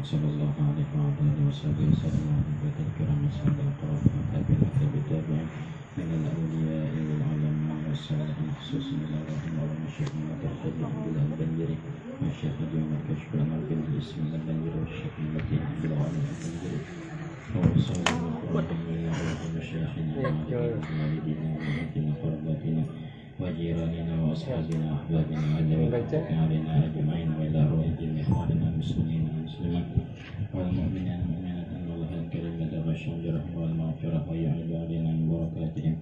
Sallallahu alaihi wa alihi wasallam الكرام السادة القرآن والتابعين بالتابعين من الأولياء والعلماء والصالحين خصوصا إلى رحمه والشيخ مدر خديم بالله البنجري والشيخ اليوم الكشف لنا بن الاسم البنجري والشيخ المتين بالعالم البنجري وصلى الله عليه وسلم شيخنا والدينا ومهدنا قرباتنا وجيراننا وأصحابنا وأحبابنا علينا أجمعين وإلى روح الدين إخواننا المسلمين والمسلمات والمؤمنين والمؤمنات أن الله الكريم يتغشى برحمه والمغفرة ويعيد علينا من بركاتهم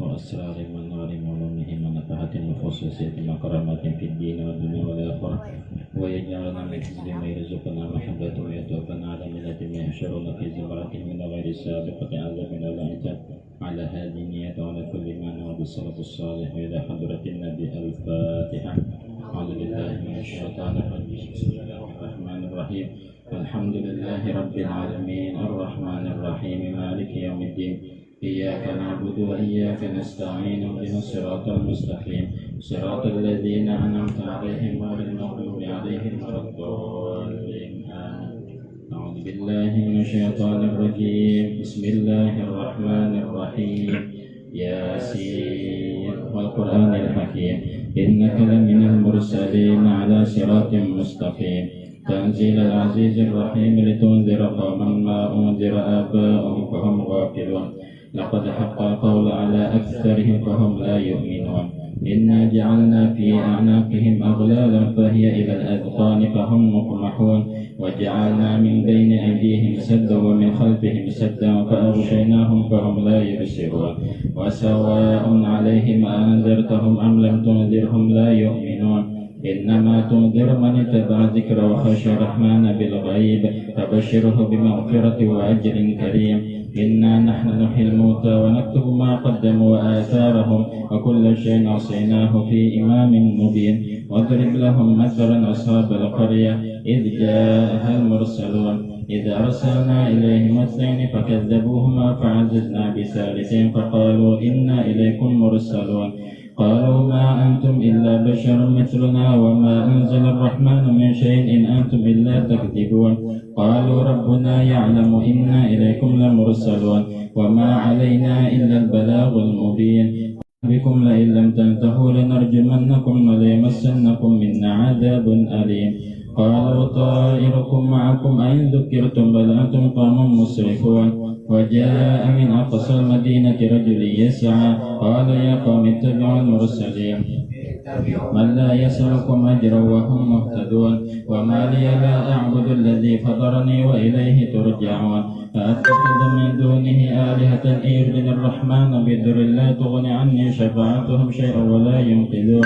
وأسرارهم ونورهم وعلومهم ونفحاتهم وخصوصيتهم وكرامات في الدين والدنيا والآخرة ويجعلنا من حزب ما يرزقنا محبته ويتوفنا على ملة ما يحشرنا في زمرته من غير سابقة عذاب ولا عتاب على هذه النية وعلى كل ما نوى بالسلف الصالح وإلى حضرة النبي الفاتحة. أعوذ بالله من الشيطان الرجيم. بسم الله الرحمن الرحيم. الحمد لله رب العالمين الرحمن الرحيم مالك يوم الدين إياك نعبد وإياك نستعين اهدنا الصراط المستقيم صراط الذين أنعمت عليهم غير المغضوب عليهم ولا الضالين آمين. أعوذ بالله من الشيطان الرجيم. بسم الله الرحمن الرحيم. ياسين والقرآن الحكيم إنك لمن المرسلين على صراط مستقيم تنزيل العزيز الرحيم لتنذر قوما ما أنذر آباؤهم فهم غافلون لقد حق القول على أكثرهم فهم لا يؤمنون إنا جعلنا في أعناقهم أغلالا فهي إلى الأذقان فهم مقمحون وجعلنا من بين أيديهم سدا ومن خلفهم سدا فأغشيناهم فهم لا يبصرون وسواء عليهم أنذرتهم أم لم تنذرهم لا يؤمنون إنما تنذر من اتبع ذكر وخشى الرحمن بالغيب فبشره بمغفرة وأجر كريم. إنا نحن نحيي الموتى ونكتب ما قدموا وآثارهم وكل شيء أحصيناه في إمام مبين. واضرب لهم مثلا أصحاب القرية إذ جاءها المرسلون إذ أرسلنا إليهم اثنين فكذبوهما فعززنا بثالث فقالوا إنا إليكم مرسلون قالوا ما أنتم إلا بشر مثلنا وما أنزل الرحمن من شيء إن أنتم إلا تكذبون قالوا ربنا يعلم إنا إليكم لمرسلون وما علينا إلا البلاغ المبين بكم لئن لم تنتهوا لنرجمنكم وليمسنكم منا عذاب أليم قالوا طائركم معكم أئن ذكرتم بل أنتم قوم مسرفون وجاء من أقصى المدينة رجل يسعى قال يا قوم اتبعوا المرسلين من لا يسألكم أجرا وهم مهتدون وما لي لا أعبد الذي فطرني وإليه ترجعون فأتخذ من دونه آلهة إن يردني الرحمن بضر لا تغني عني شفاعتهم شيئا ولا ينقذون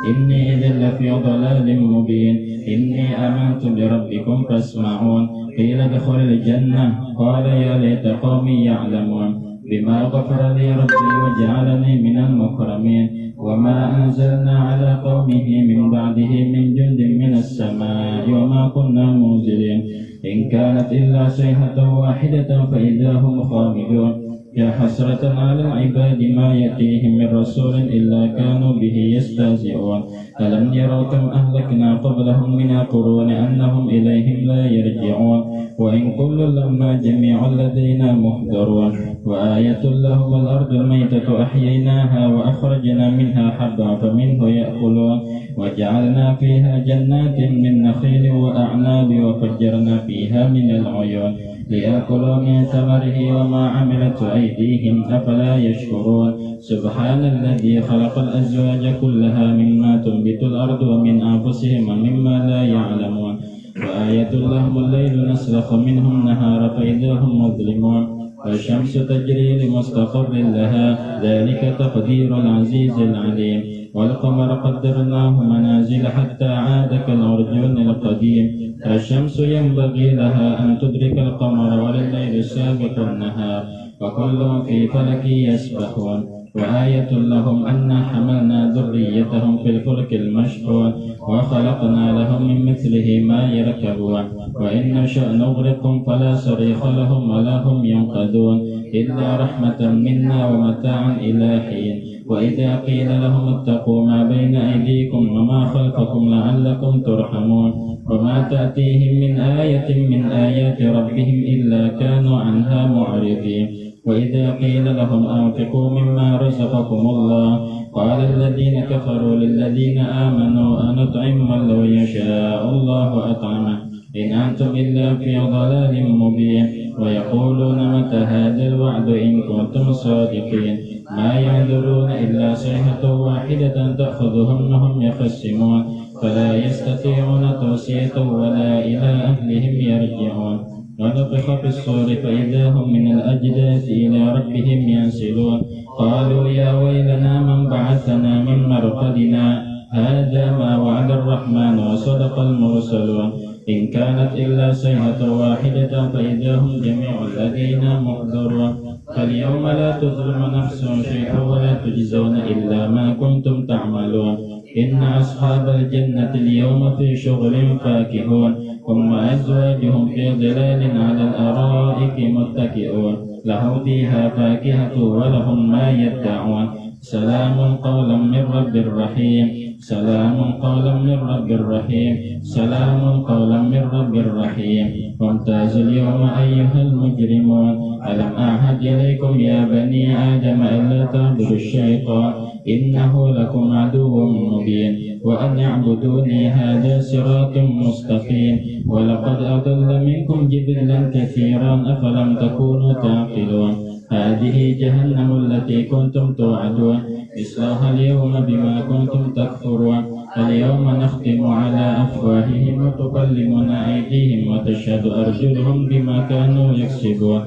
إني إذا لفي ضلال مبين إني آمنت بربكم فاسمعون قيل ادخل الجنة قال يا ليت قومي يعلمون بما غفر لي ربي وجعلني من المكرمين وما أنزلنا على قومه من بعده من جند من السماء وما كنا منزلين إن كانت إلا صيحة واحدة فإذا هم خامدون يا حسرة على العباد ما يأتيهم من رسول إلا كانوا به يستهزئون ألم يروا كم أهلكنا قبلهم من القرون أنهم إليهم لا يرجعون وإن كل لما جميع لدينا محضرون وآية لهم الأرض الميتة أحييناها وأخرجنا منها حبا فمنه يأكلون وجعلنا فيها جنات من نخيل وأعناب وفجرنا فيها من العيون ليأكلوا من ثمره وما عملت أيديهم أفلا يشكرون سبحان الذي خلق الأزواج كلها مما تنبت الأرض ومن أنفسهم ومما لا يعلمون وآية لهم الليل نسلخ منه النهار فإذا هم مظلمون والشمس تجري لمستقر لها ذلك تقدير العزيز العليم والقمر قدرناه منازل حتى عاد كالعرجون القديم الشمس ينبغي لها أن تدرك القمر ولليل سابق النهار وكل في فلك يسبحون وآية لهم أنا حملنا ذريتهم في الفلك المشحون وخلقنا لهم من مثله ما يركبون وإن نشأ نغرقهم فلا صريخ لهم ولا هم ينقذون إلا رحمة منا ومتاعا إلى حين وإذا قيل لهم اتقوا ما بين أيديكم وما خلفكم لعلكم ترحمون وما تأتيهم من آية من آيات ربهم إلا كانوا عنها معرضين وإذا قيل لهم أنفقوا مما رزقكم الله قال الذين كفروا للذين آمنوا أنطعم من لو يشاء الله أطعمه إن أنتم إلا في ضلال مبين ويقولون متى هذا الوعد إن كنتم صادقين ما ينظرون إلا صيحة واحدة تأخذهم وهم يخصمون فلا يستطيعون توصية ولا إلى أهلهم يرجعون ونفخ في الصور فإذا هم من الأجداث إلى ربهم ينسلون قالوا يا ويلنا من بعثنا من مرقدنا هذا ما وعد الرحمن وصدق المرسلون إن كانت إلا صيحة واحدة فإذا هم جميع الذين محضرون فاليوم لا تظلم نفس شيئا ولا تجزون إلا ما كنتم تعملون إن أصحاب الجنة اليوم في شغل فاكهون هم أزواجهم في ظلال على الأرائك متكئون لهم فيها فاكهة ولهم ما يدعون سلام قولا من رب رحيم سلام قولا من رب رحيم سلام قولا من رب رحيم وامتازوا اليوم أيها المجرمون ألم أعهد إليكم يا بني آدم ألا تعبدوا الشيطان إنه لكم عدو مبين وأن اعبدوني هذا صراط مستقيم ولقد أضل منكم جبلا كثيرا أفلم تكونوا تعقلون هذه جهنم التي كنتم توعدون اصلاها اليوم بما كنتم تكفرون اليوم نختم على أفواههم وتكلمنا أيديهم وتشهد أرجلهم بما كانوا يكسبون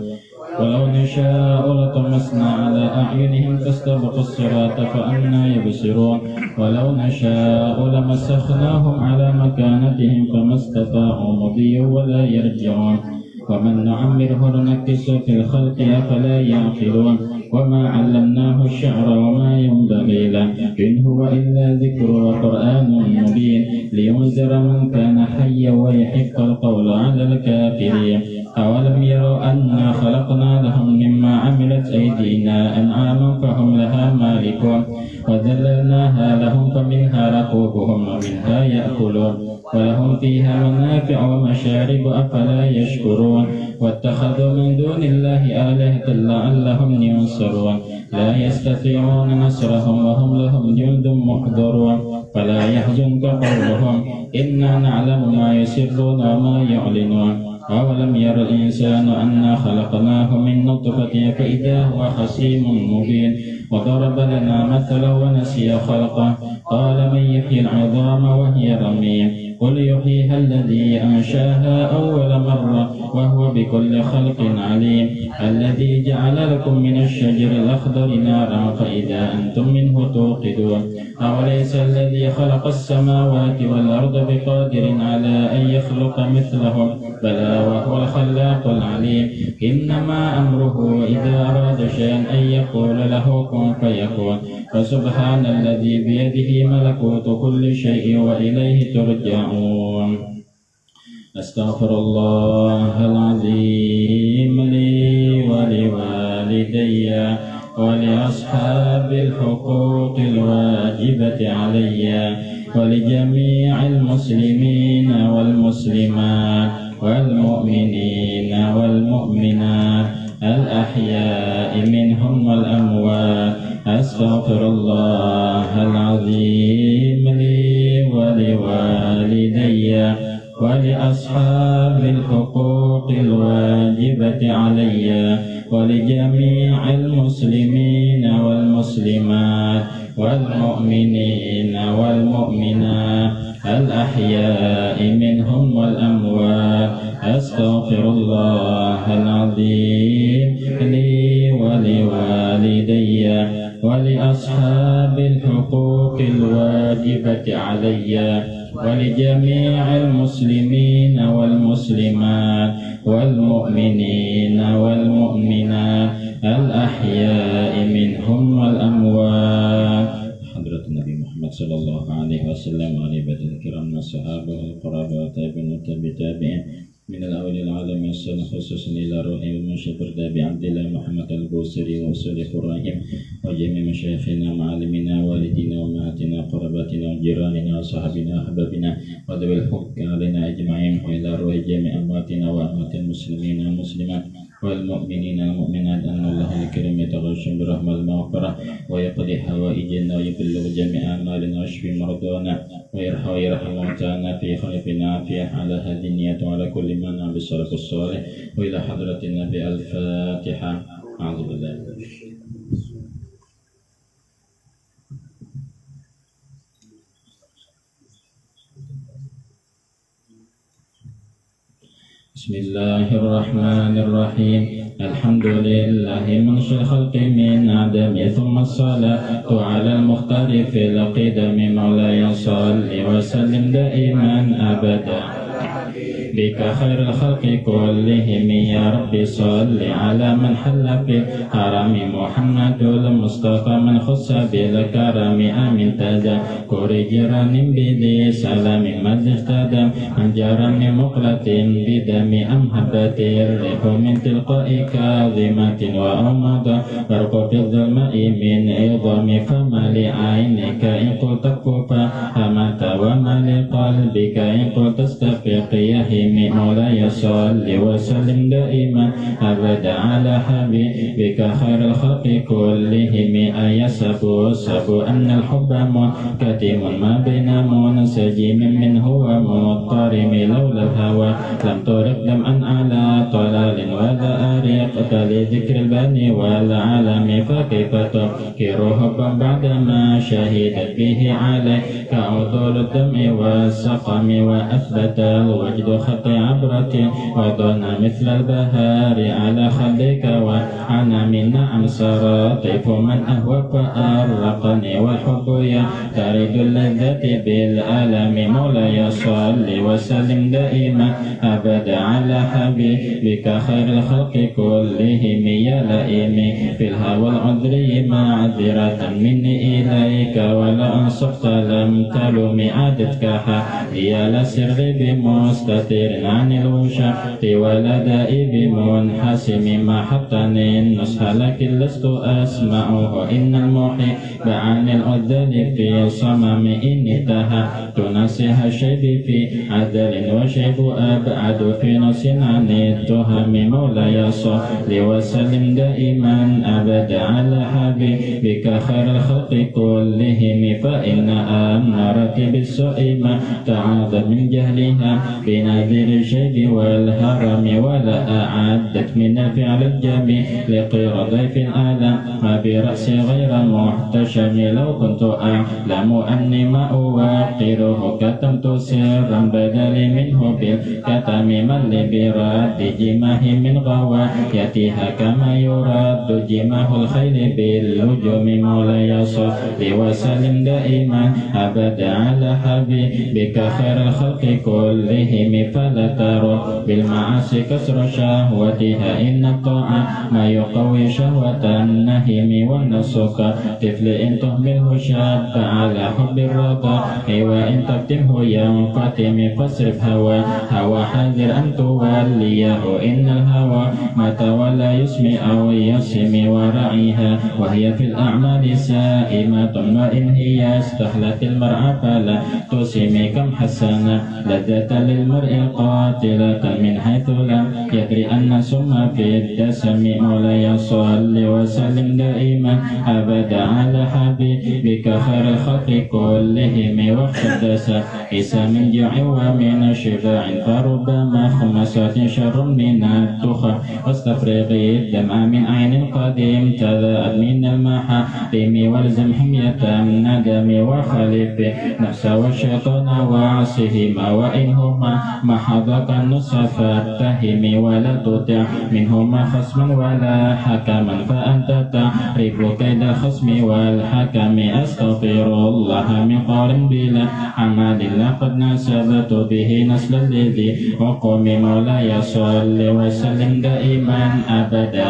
ولو نشاء لطمسنا على أعينهم فاستبقوا الصراط فأنى يبصرون ولو نشاء لمسخناهم على مكانتهم فما استطاعوا مضيا ولا يرجعون ومن نعمره ننكسه في الخلق أفلا يعقلون وما علمناه الشعر وما ينبغي له إن هو إلا ذكر وقرآن مبين لينذر من كان حيا ويحق القول على الكافرين أولم يروا أنا خلقنا لهم مما عملت أيدينا أنعاما فهم لها مالكون وذللناها لهم فمنها ركوبهم ومنها يأكلون ولهم فيها منافع ومشارب أفلا يشكرون واتخذوا من دون الله آلهة لعلهم ينصرون لا يستطيعون نصرهم وهم لهم جند محضرون فلا يحزنك قولهم إنا نعلم ما يسرون وما يعلنون أولم ير الإنسان أنا خلقناه من نطفة فإذا هو خصيم مبين وضرب لنا مثلا ونسي خلقه قال من يحيي العظام وهي رميم قل يحييها الذي أنشاها أول مرة وهو بكل خلق عليم الذي جعل لكم من الشجر الأخضر نارا فإذا أنتم منه توقدون أوليس الذي خلق السماوات والأرض بقادر على أن يخلق مثلهم بلى وهو الخلاق العليم إنما أمره إذا أراد شيئا أن يقول له كن فيكون فسبحان الذي بيده ملكوت كل شيء وإليه ترجعون أستغفر الله العظيم لي ولوالدي ولأصحاب الحقوق الواجبة علي ولجميع المسلمين والمسلمات والمؤمنين والمؤمنات الأحياء منهم والأموات أستغفر الله العظيم لي ولوالدي ولأصحاب الحقوق الواجبة علي ولجميع المسلمين والمسلمات والمؤمنين والمؤمنات الأحياء منهم والأموات أستغفر الله العظيم ولأصحاب الحقوق الواجبة علي ولجميع المسلمين والمسلمات والمؤمنين والمؤمنات الأحياء منهم والأموات. حضرة النبي محمد صلى الله عليه وسلم وعلى عباد الكرام والصحابة والقرابة والتابعين والتابعين من الأول العالم والسلام خصوصا إلى روح المنشد بردابي عبد الله محمد البوصري وأصول إبراهيم وجميع مشايخنا ومعلمنا والدينا وأمهاتنا وقراباتنا وجيراننا وصحابنا وأحبابنا وذوي الحق علينا أجمعين وإلى روح جميع أمواتنا وأموات المسلمين والمسلمات والمؤمنين والمؤمنات أن الله الكريم يتغشم برحمة المغفرة ويقضي حوائجنا ويبلغ جميع أعمالنا ويشفي مرضانا ويرحم موتانا في خلفنا عافية على هذه النية وعلى كل من عمل بالسلف الصالح. وإلى حضرة النبي الفاتحة. أعوذ بالله من الشيطان. بسم الله الرحمن الرحيم. الحمد لله منشئ الخلق من عدم ثم الصلاة على المختار في القدم مولاي صل وسلم دائما أبدا بك خير الخلق كلهم يا رب صل على من حل في حرم محمد المصطفى من خص بالكرم آمن تذكر جيران بذي سلام مد اهتدى من جرم مقلة بدم أم هبت الريح من تلقاء كاظمة وأمض برق في الظلماء من عظام فما لعينك إن قلت كفى همت وما لقلبك إن قلت استفق يهيم مولاي صل وسلم دائما أبدا على حبيبك خير الخلق كلهم أيسب أن الحب منكتم ما بين منسجم منه ومضطرم لولا الهوى لم ترق دمعا على طلال ولا أريقت لذكر البني والعالم فكيف تنكر حبا بعدما شهدت به عليك عذور الدمع والسقم وأثبت الوجد خط عبرة وظن مثل البهار على خدك وعنا من نعم سرى طيف من أهوى فأرقني والحب يطرد اللذة بالألم مولاي صل وسلم دائما أبدا على حبيبك خير الخلق كلهم يا لئيم في الهوى العذري معذرة مني إليك ولا أنصفت لم تلوم عادتك حالي لا سر بمستتر عن الوشق ولا دائي بمنحسم محطني النصح لكن لست أسمعه إن المحب عن العذل في صمم إن انتهت نصيح الشيب في عدل وشيب أبعد في نص عن التهم مولاي صل وسلم دائما أبدا على حبيبك خير الخلق كلهم فإن أمرت بالسوء ما تعاظم من جهلها بنذير الشيب والهرم ولا أعدت من الفعل الجميل لقير ضيف الآلام ما برأسي غير محتشم لو كنت أعلم أني ما أوقره كتمت سرا بدلي منه بالكتم من لبراد جماه من غوايتها كما يراد جماه الخيل باللجوم مولاي صل وسلم دائما أبدا على حبيبك خير الخلق كلهم فلا ترى بالمعاصي كسر شهوتها إن الطاعة ما يقوي شهوة النهم والنسك طفل إن تهمله شاب على حب الرضا وإن تكتمه ينفتم فاصرف هوى حذر أن توليه إن الهوى ما تولى يسمي أو يسم ورعيها وهي في الأعمال سائمة وإن هي استحلت المرأة فلا تسمي كم حسنا لذة للمرء قاتلة من حيث لم يدري أن سم في الدسم مولاي صل وسلم دائما أبدا على حبيبك خير الخلق كلهم واقتدس عيسى من جوع ومن شباع فربما خمسات شر من التخى واستفرغي الدمع من عين قديم تذاءت من المحارم والزم حمية الندم وخلف نفس والشيطان وعصهما وإنهما محضك النصح فاتهم ولا تطع منهما خصما ولا حكما فأنت تعرف كيد الخصم والحكم. أستغفر الله من قول بلا عمل لقد نسبت به نسل الذي وقم مولاي صل وسلم دائما أبدا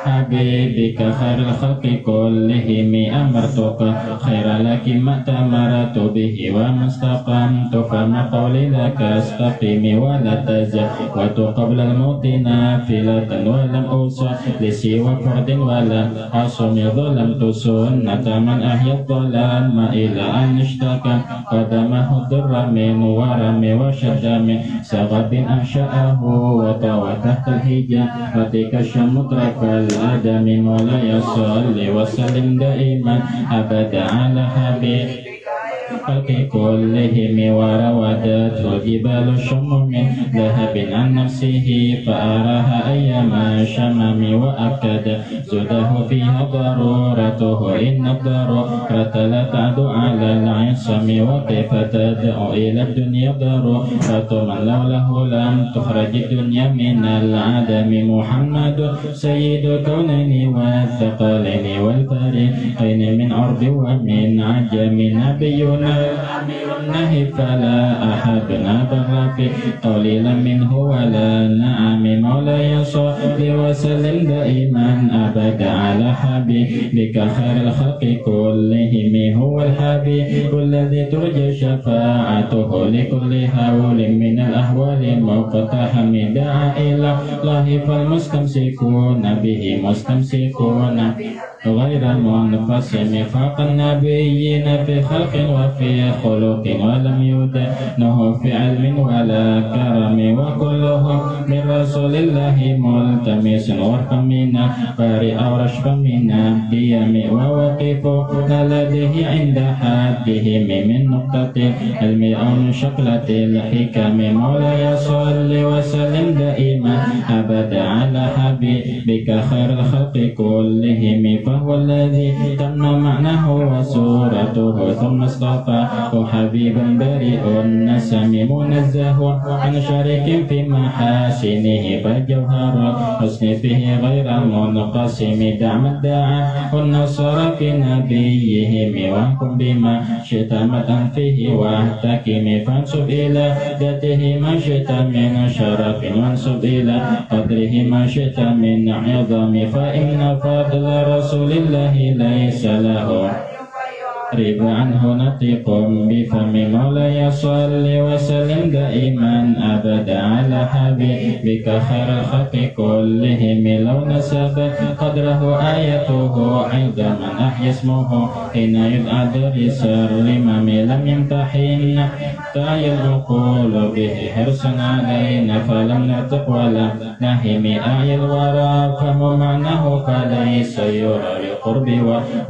حبيبك خير الخلق كلهم أمرتك خير لك ما تمرت به وما استقمت فما قولي لك استقم ولا تزل قبل الموت نافلة ولم أوصى لسوى فرد ولا أصم ظلمت سنة من أحيا الظلام إلى أن اشتكى قدمه الضر من ورم وشد من سغب أنشأه وطوى تحت الحجاب فتك الشمطرك الآدم مولاي صل وسلم دائما أبدا على حبيب خلق كلهم وروادته الجبال الشم من ذهب عن نفسه فأراها أيام شمم وأكد زده فيها ضرورته إن الضرورة لا تعدو على العصم وكيف تدعو إلى الدنيا ضرورة من لوله لم تخرج الدنيا من العدم. محمد سيد الكونين والثقلين والفريقين من عرب ومن عجم نبينا أمير النهي فلا أحد نبغ في قليلا منه ولا نعم. مولاي صل وسلم دائما أبدا على حبيبك خير الخلق كلهم هو الحبيب الذي ترجى شفاعته لكل هول من الأهوال مقتحم. دعا إلى الله فالمستمسكون به مستمسكون غير منفصم فوق النبيين في خلق وفي خلق ولم يدنه في علم ولا كرم وكلهم من رسول الله ملتمس ورقا من بارئ أو رشفا من الديم ووقفون لديه عند حدهم من نقطة العلم أو من شكلة الحكم. مولاي صل وسلم دائما أبدا على حبيبك خير الخلق كلهم فهو الذي تم معناه وصورته ثم اصطفاه حبيبا بريء النسم منزه عن شريك في محاسنه فجوهر الحسن فيه غير منقسم. دع من دعا النصر في نبيهم واحكم بما شئت مدحا فيه واحتكم فانسب إلى ذاته ما شئت من شرف وانسب إلى قدره ما شئت من عظم فإن فضل رسول الله ليس له رب عنه نطق بفم. مولاي صل وسلم دائما أبدا على حبيبك خير الخلق كلهم لو نسبت قدره آيته عظما أحيا اسمه حين يدعى درس الرمم لم يمتحن تعي العقول به حرصا علينا فلم نطق ولا نهم أعي الورى فهم معناه فليس يرى للقرب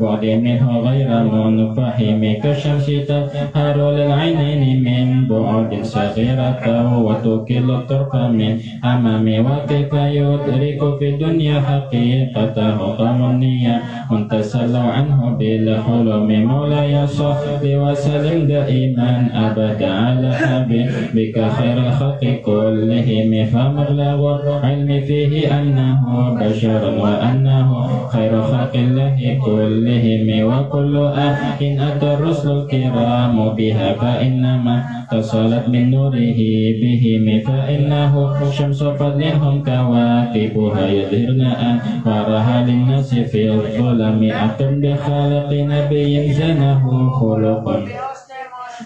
وبعد منه غير منفهم كالشمس تظهر للعينين من بعد صغيرة وتكل الطرف من أمام وكيف يدرك في الدنيا حقيقته قام النية تسلوا عنه بالحلم. مولاي صل وسلم دائما أبدا على حبيبك خير الخلق كلهم فمبلغ العلم فيه أنه بشر وأنه خير خلق الله كلهم وكل إن أتى الرسل الكرام بها فإنما اتصلت من نوره بهم فإنه شمس فضل هم كواكبها يظهرن أنوارها للناس في الظلم. أقم بخالق نبي زنه خلقا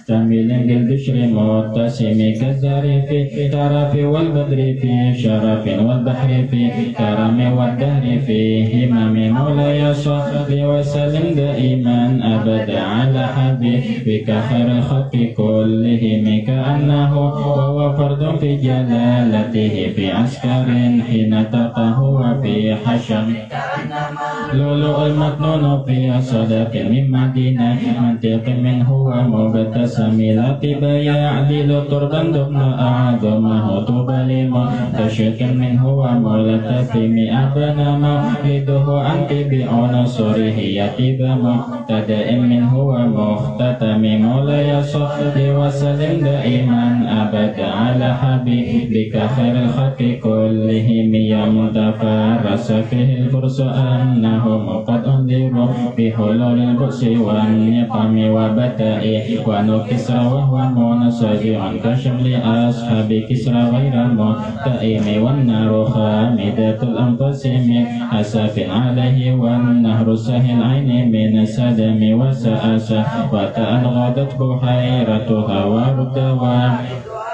تميل بالبشر متسم كالزهر في الترف والبدر في شرف والبحر في كرم والدهر في همم. مولاي صل وسلم دائما أبدا على حبيبك خير الخلق كلهم كأنه وهو فرد في جلالته في عسكر حين تلقاه وفي حشم كأنما لؤلؤ المكنون في صدق من مدينة منطق منه ومبتسم لطيب يعدل تربا دبن أعظمه طوبى لمنتشق منه وملتثم أبنى مولده أنت بعنصره يتيب مبتدأ منه ومختتم مولاي صل وسلم دائما أبدا على حبيبك خير الخلق كلهم يا متفرس فيه الفرس أنهم قد أنذروا بحلول البؤس والنقم وبتاء ونكسر وهو منصجع كشمل أصحاب كسرى غير متئم والنار خامدة الأنفس من أسف عليه والنهر سهل عين من سدم وسأس وتأنغضت بحيرتها وردوا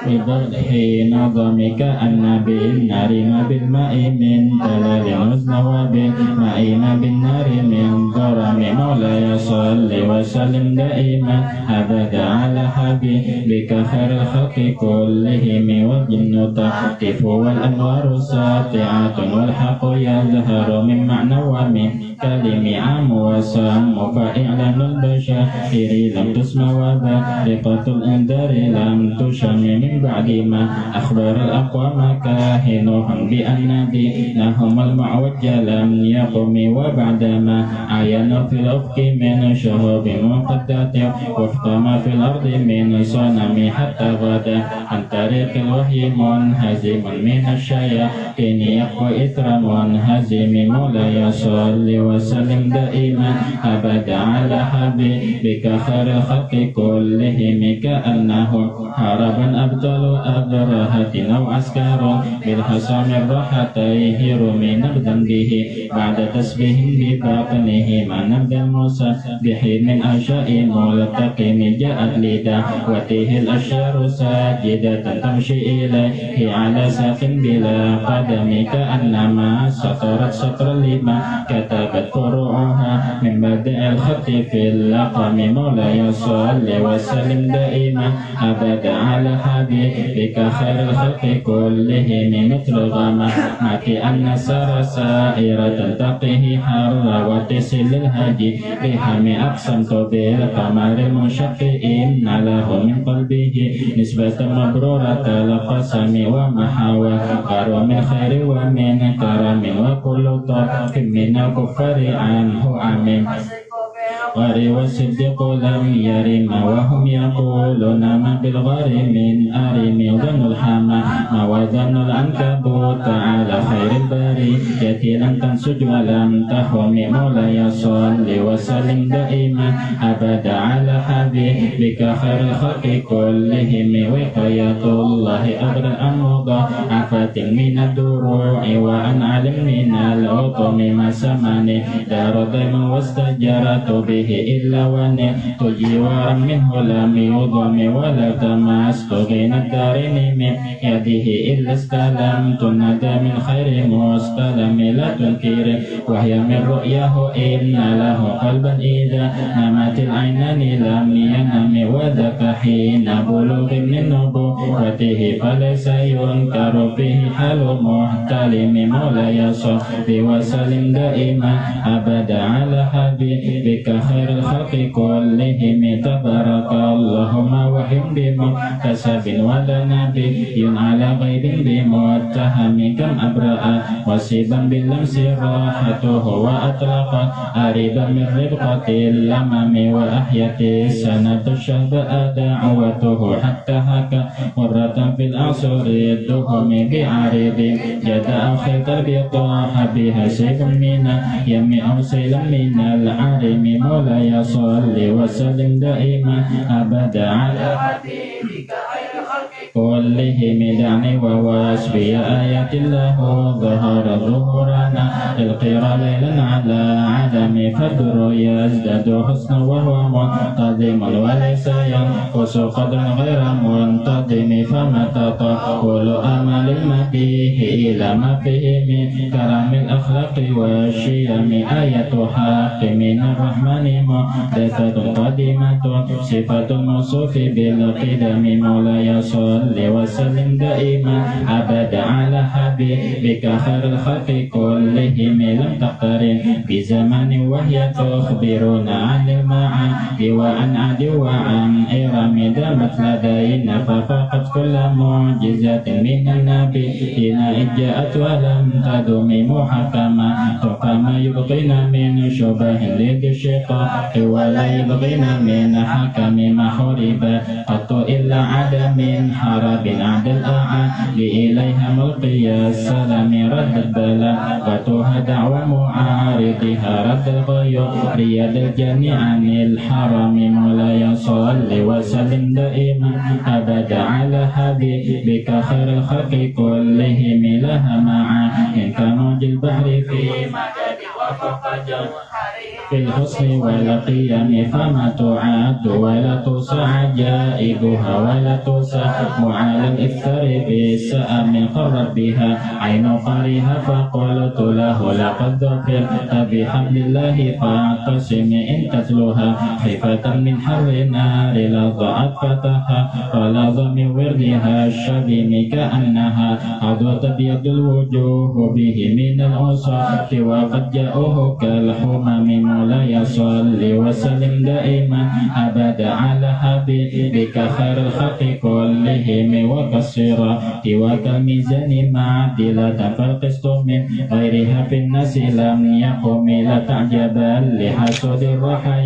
بضرح نظمك أن بالنار ما بالماء من دلال حزن وبالماء ما بالنار من ضرم مولاي صل وسلم دائما أبدا على حبيبك خير الخلق كلهم والجن تهتف والأنوار ساطعة والحق يظهر من معنى ومن كلم عام وسام فإعلان البشائر لم تسمع وبارقة الإنذار لم تشم من بعد ما أخبر الأقوام كاهنهم بأن دينهم المعوج لم يقم وبعدما عينوا في الأفق من شهب مقدات وفق ما في الأرض من صنم حتى غدا عن طريق الوحي منهزم من الشياطين يقوى إثر منهزم مولاي صل وسلم دائما أبدا على حبيبك خير الخلق كلهم كأنه هربا أبطال أبرهة أو عسكر بالحصام الراحتيه رمين بذنبه بعد تسبيح بباطنه ما نبذ المسبح من أشياء ملتقم جاءت لدعوته الأشجار ساجدة تمشي إليه على ساق بلا قدم كأنما سطرت سطر لما كتبت فروعها من بدء الخط في اللقم مولاي صل وسلم دائما أبدا على حبيبك خير الخلق كلهم مثل غمامة أن سار سائرة تقيه حر وتسل الهدي بهم أقسمت بالقمر المشق إن له من قلبه نسبة مبرورة القسم ومحاوى قر من خير ومن كرم وكل طرف من الكفر عنه عمم غار والصدق لم يرم وهم يقولون ما بالغار من أرم ظن الحمى وظن العنكبوت على خير البرية لم تنسج ولم تهم مولاي صل وسلم دائما أبدا على حبيبك خير الخلق كلهم وقاية الله أبرأ مضاعفة من الدروع وأن علم من الأطم ما سماني دار ضيم واستجرت به إلا ونلت جوارا منه لم يضم ولا تمست غنى الدارين من يده إلا استلمت الندى من خير مستلم لا تنكر وهي من رؤياه إن له قلبا إذا نمت العينان لم ينم وذاك حين بلوغ من نبوته فليس ينكر فيه حال محتلم مولاي صل وسلم دائما أبدا على حبيبك خير الخلق كلهم تبارك اللهم وحم بمكتسب ولا نبي على غيب بمتهم كم أبرأ وسيبا باللمس راحته وأطلقت أريبا من ربقة اللمم وأحيت سنة الشهب دعوته حتى هكا مرة في الأعصر الدهم بعريض جد أخي تربطها بها سيف من يم أو سيلا من العرم مولاي صل وسلم دائما أبدا على حبيبك خير الخلق كلهم دعني وواسبي آيات الله ظهر ظهورنا القرى ليلا على عدم فدر يزداد حسنا وهو منتظم وليس ينقص قدرا غير منتظم فمتى تقول أمل المديه إلى ما فيه من كرم الأخلاق والشيم آية حق من الرحمن محدثة قديمة صفة الموصوف بالقدم مولاي صل صل وسلم دائما أبدا على حبيبك خير الخلق كلهم لم تقترن بزمان وهي تخبرنا عن المعاني وعن عدو وعن إرم دامت لدينا ففقد كل معجزة من النبيين إذ جاءت ولم تدم محكمة فما يبقينا من شبه لذي الشقاق ولا يبغينا من حكم محاربا قط إلا عدم حرب عد الأعادي إليها ملقي السلام رد البلاء وتها دعوى معارضها رد الغيور رياض الجميع عن الحرم مولاي صل وسلم دائما أبدا على حبيبك خير الخلق كلهم لها معا إن كموج البحر في مدد وفوق جوهره في الحسن والقيم فما تعد ولا توصى عجائبها ولا توصى على الإكثار بالسأم خرت بها عين قارها فقلت له لقد ظفرت بحبل الله فاعتصم إن تتلوها خيفة من حر النار لضعت فتحها فلظ من وردها الشبيم كأنها عضوة يد الوجوه به من العصاة وقد جاءوه كالحمم مولاي صل وسلم دائما أبدا على حبيبك خير الخلق كلهم وكالصراط وكالميزان معدلة فالقسط من غيرها في الناس لم يقم لا تعجبا لحسد الرحى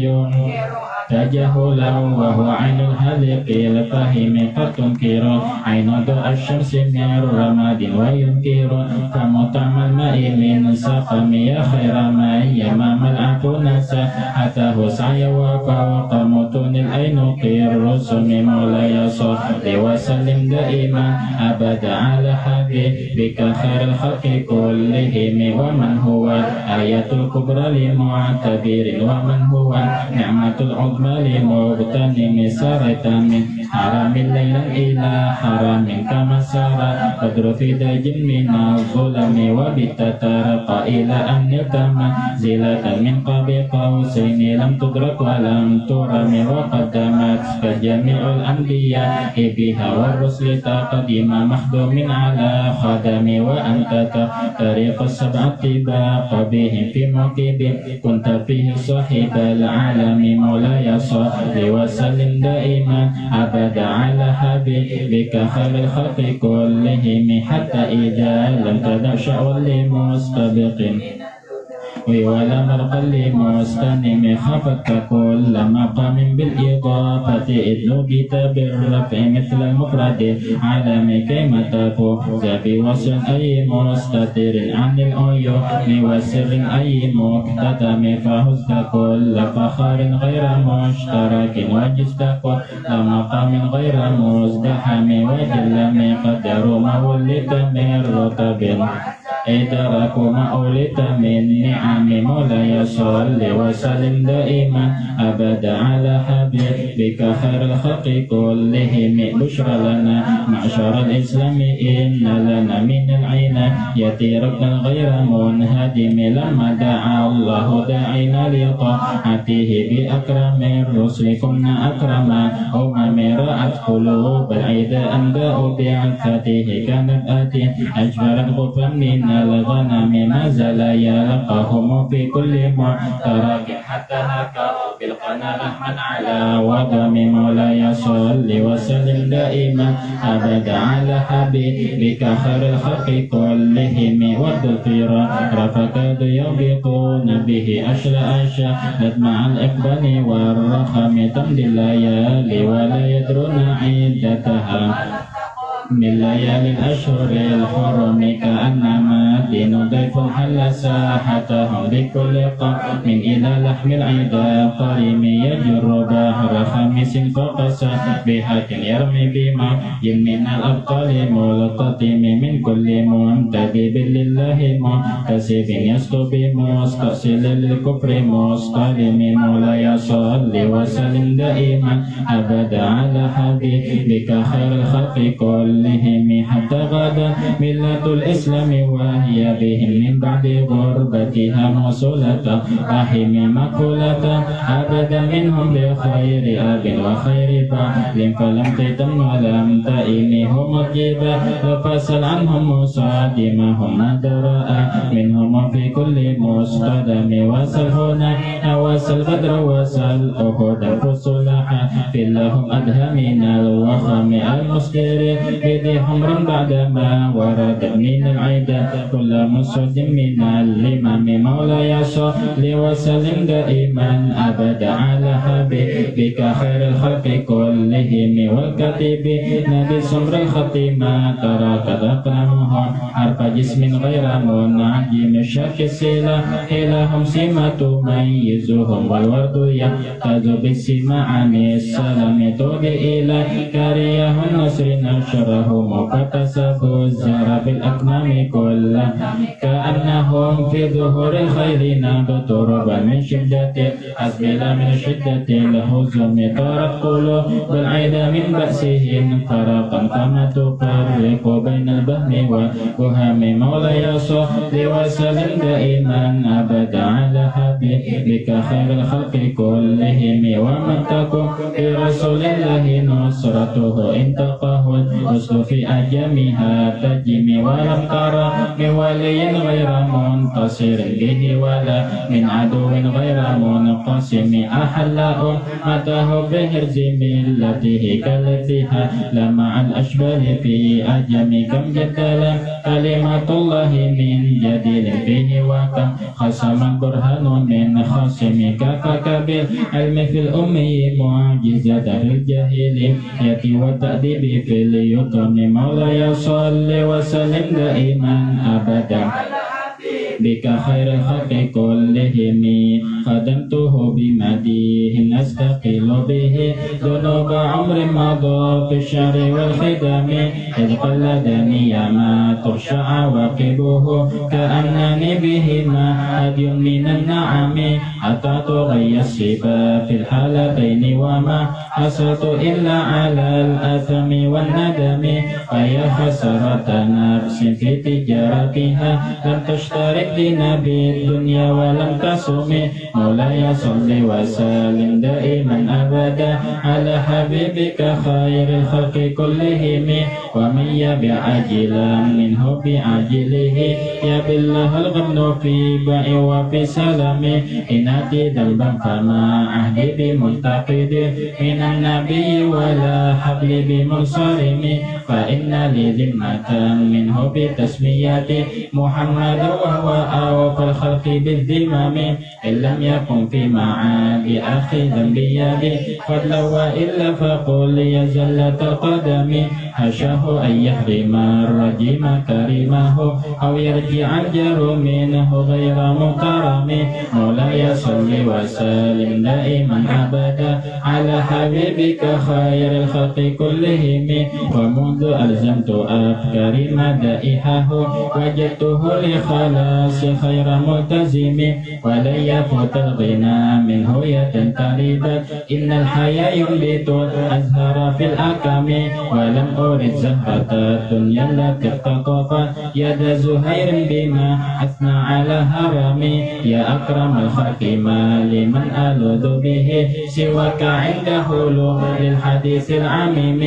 تجاهلا وهو عين الهلق الفهم قد تنكر عين ضوء الشمس من رماد وينكر كمطعم الماء من سقم يا خير من يمام العفو نسى أتاه سعي وفوق متون الأينق الرسم مولاي صل وسلم دائما أبدا على حبيبك خير الخلق كلهم ومن هو آية الكبرى لمعتبر ومن هو نعمة العظمى لمغتنم سارت من حرم ليلا إلى حرم كما سار قدر في داج من الظلم وبالتترق إلى أن يتم زلة من قاب قوسين لم تدرك ولم ترم وقدمت كجميع الأنبياء بها والرسل تقدم مخدوم على خدم وأنت طريق السبع طباق بهم في موكب كنت فيه صاحب العالم مولاي صل وسلم دائما أبدا على حبيبك خير الخلق كلهم حتى إذا لم تدع شعور لمستبق ولا مرقا لمستنم خفت كل مقام بالإضافة إذ نجيت بالرفع مثل المفرد عالم كيما تفوز بوصل أي مستتر عن العيون وسر أي مكتتم فهزت كل فخار غير مشترك وجزت كل مقام غير مزدحم وجل مقدر ما ولت من رتب إدراك ما أولت من نعم مولاي صل وسلم دائما أبدا على حبيبك خير الخلق كلهم بشرى لنا معشر الإسلام إن لنا من العناية ركنا غير منهدم لما دعا الله داعينا لطاعته بأكرم الرسل كنا أكرم رأت قلوب العيد أنباء بعثته كانت آتي أجبرت غفا من الغنم ما زال يلقاهم في كل معترك حتى هكروا بالقنا لحما على وضم مولاي صل وسلم دائما أبدا على حبيبك خير الخلق كلهم والضفيرا فكادوا يبقون به أشلاء مع الإقبال والرخم تمضي الليالي ولا يدرون عدتها من ليالي الأشهر الحرم كأنما دين ضيف حل ساحتهم بكل قوم إلى لحم العدا قريم يجر بحر خميس فوق سبحة يرمي بما من الأبطال ملتطم من كل منتدب لله منتسب يسقط بمستأصل للكفر مستلم مولاي صل وسلم دائما أبدا على حبيبك خير الخلق كل كلهم حتى غدا ملة الإسلام وهي بهم من بعد غربتها موصولة رحم مقولة أبدا منهم بخير أب وخير بعد فلم تتم ولم تئم هم الجبال فصل عنهم مصادمهم مدراء منهم في كل مصطدم وصل هنا وصل بدر وصل أحد فصلحا في لهم أدهى من الوخم المسكر بدي حمر بعدما ورد من العيدة كل مصد من الإمام مولاي صل وسلم دائما أبدا على حبيبك خير الخلق كلهم والكاتب نبي سمر الختيمة ترى قد أقلامهم حرف جسم غير منعجم شاكسلا إلهم سمة تميزهم والورد يحتاج بالسمة عن السلام تودي إلى كريه النصر نشره مكتسبوا الزهر بالأكمام كله كأنهم في ظهور الخيل نبت ربا من شدة أسبلا من شدة الهزم طارت قلوب العيد من بأسهم فرقا كما تفرق بين البهم والوهم مولاي صل وسلم دائما أبدا على حبيبك خير الخلق كلهم ومن تكن برسول الله نصرته إن تقاه الحسن في أجمها تجم ولم ترى من ولي غير منتصر به ولا من عدو غير منقسم أحل أمته بهرز ملته كالتها لمع الأشبال في أجم كم جدلا كلمة الله من جديد فيه وكم خصم برهان من خصم كفك بالعلم في الأمي معجزة في الجاهلية والتأديب في اليتم مولاي صل وسلم دائما أبدا بك خير الخلق كلهم خدمته بمديه أستقل به ذنوب عمر مضى في الشر والخدم إذ قلدني ما تخشى عواقبه كأنني بهما هدي من النعم أطعت غي الصبا في الحالتين وما حصلت إلا على الأثم والندم فيا خسارة نفس في تجارتها لم تشترك دينا بالدنيا ولم تصم مولاي صل وسلم دائما أبدا على حبيبك خير الخلق كلهم ومن يبع عاجلا منه بعاجله يبله الغبن في باع وفي سلام إن أتي ذنبا فما عهدي بمنتقد من النبي ولا حبل بمنصرم فإن لي ذمة منه بتسمية محمد وهو أوفى الخلق بالذمم إن لم يكن في معاد أخي ذنبي يدي قد لو إلا فقل يا زلة القدم حشاه أن يحرم الرجيم كريمه أو يرجع الجر منه غير محترم مولاي صل وسلم دائما أبدا على حبيبك خير الخلق كلهم ومنذ ألزمت أفكاري مدائحه وجدته لخلاص خير ملتزم ولن يفوت الغنى منه يتنتربت إن الحياة ينبت الأزهار في الأكم ولم أرد زهرة الدنيا التي اقتطفت يد زهير بما أثنى على هرمي يا أكرم الخلق ما لمن ألذ به سواك عند حلول للحديث العميم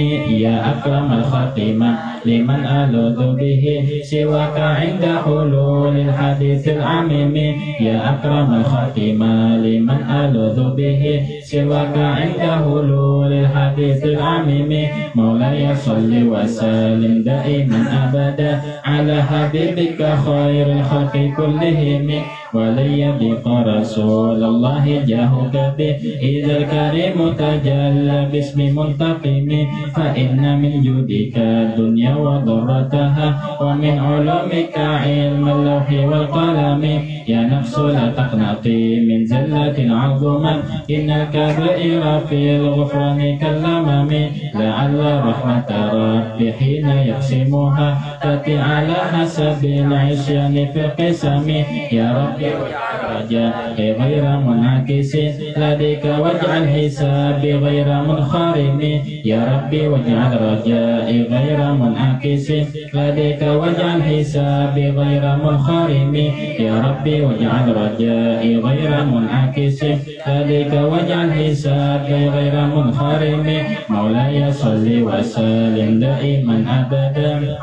يا أكرم الخلق ما لمن ألذ به سواك عند حلول الحديث العميم يا أكرم الخلق ما لمن ألذ به سواك عند حلول الحديث العميم مولاي صل وسلم دائما أبدا على حبيبك خير الخلق كلهم ولن يضيق رسول الله جاهك به إذا الكريم تجلى باسم منتقم فإن من جودك الدنيا وضرتها ومن علومك علم اللوح والقلم يا نفس لا تقنطي من زلة عظمت إن الكبائر في الغفران كالأمم لعل رحمة ربي حين يقسمها تأتي على حسب العصيان في القسم يا ربي واجعل رجائي غير منعكس لديك واجعل حسابي غير منخرم يا ربي واجعل رجائي غير منعكس لديك واجعل حسابي غير منخرم يا ربي واجعل رجائي غير منعكس لديك واجعل حسابي غير منخرم مولاي صل وسلم دائما أبدا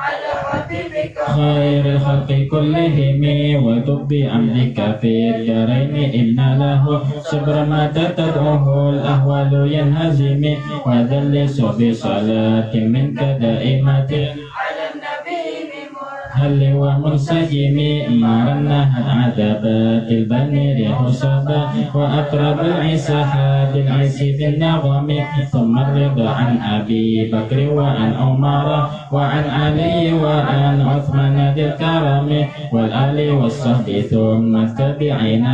خير الخلق كلهم وتب بعمدك في الدارين إن له صبر متى تدعوه الأهوال ينهزم وذلس بصلاة منك دائمة على النبي هل ومنسجم مرنها عذابات البني ريح صبا وأقرب العساحات العيس بالنغم ثم الرضا عن أبي بكر وعن عمر وعن علي وعن عثمان ذي الكرم والآل والصحب ثم التابعين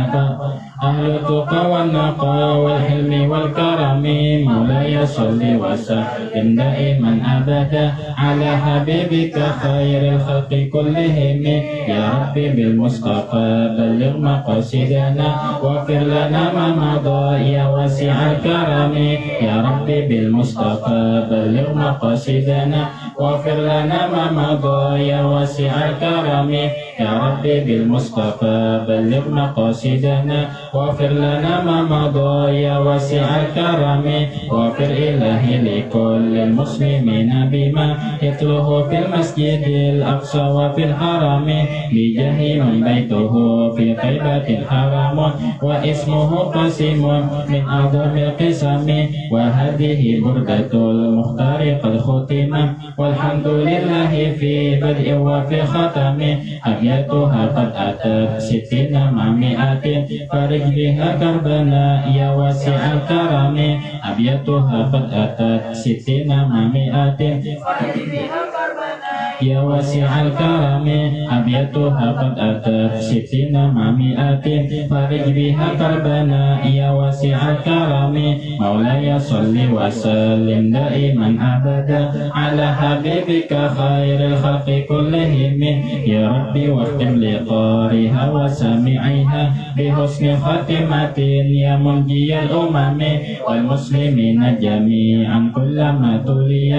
أهل التقى والنقى والحلم والكرم مولاي صل وسلم دائما أبدا على حبيبك خير الخلق كلهم يا ربي بالمصطفى بلغ مقاصدنا واغفر لنا ما مضى يا واسع الكرم يا ربي بالمصطفى بلغ مقاصدنا واغفر لنا ما مضى يا واسع الكرم يا ربي بالمصطفى بلغ مقاصدنا واغفر لنا ما مضى يا واسع الكرم واغفر إلهي لكل المسلمين بما يتلوه في المسجد الأقصى وفي الحرم بجاه من بيته في طيبة حرام واسمه قاسم من أعظم القسم وهذه بردة المختار قد ختم والحمد لله في بدء وفي ختم أبياتها قد أتت 60 مع 100 فرج بها كربنا يا واسع الكرم أبياتها قد أتت 60 مع 100 فرج بها كربنا يا واسع الكرم أبياتها قد أتت 60 مع 100 فرج بها كربنا يا واسع الكرم مولاي صل وسلم دائما أبدا على حبيبك خير الخلق كلهم يا ربي واختم لقارئها وسامعيها بحسن خاتمة يا منجي الأمم والمسلمين جميعا كلما تلي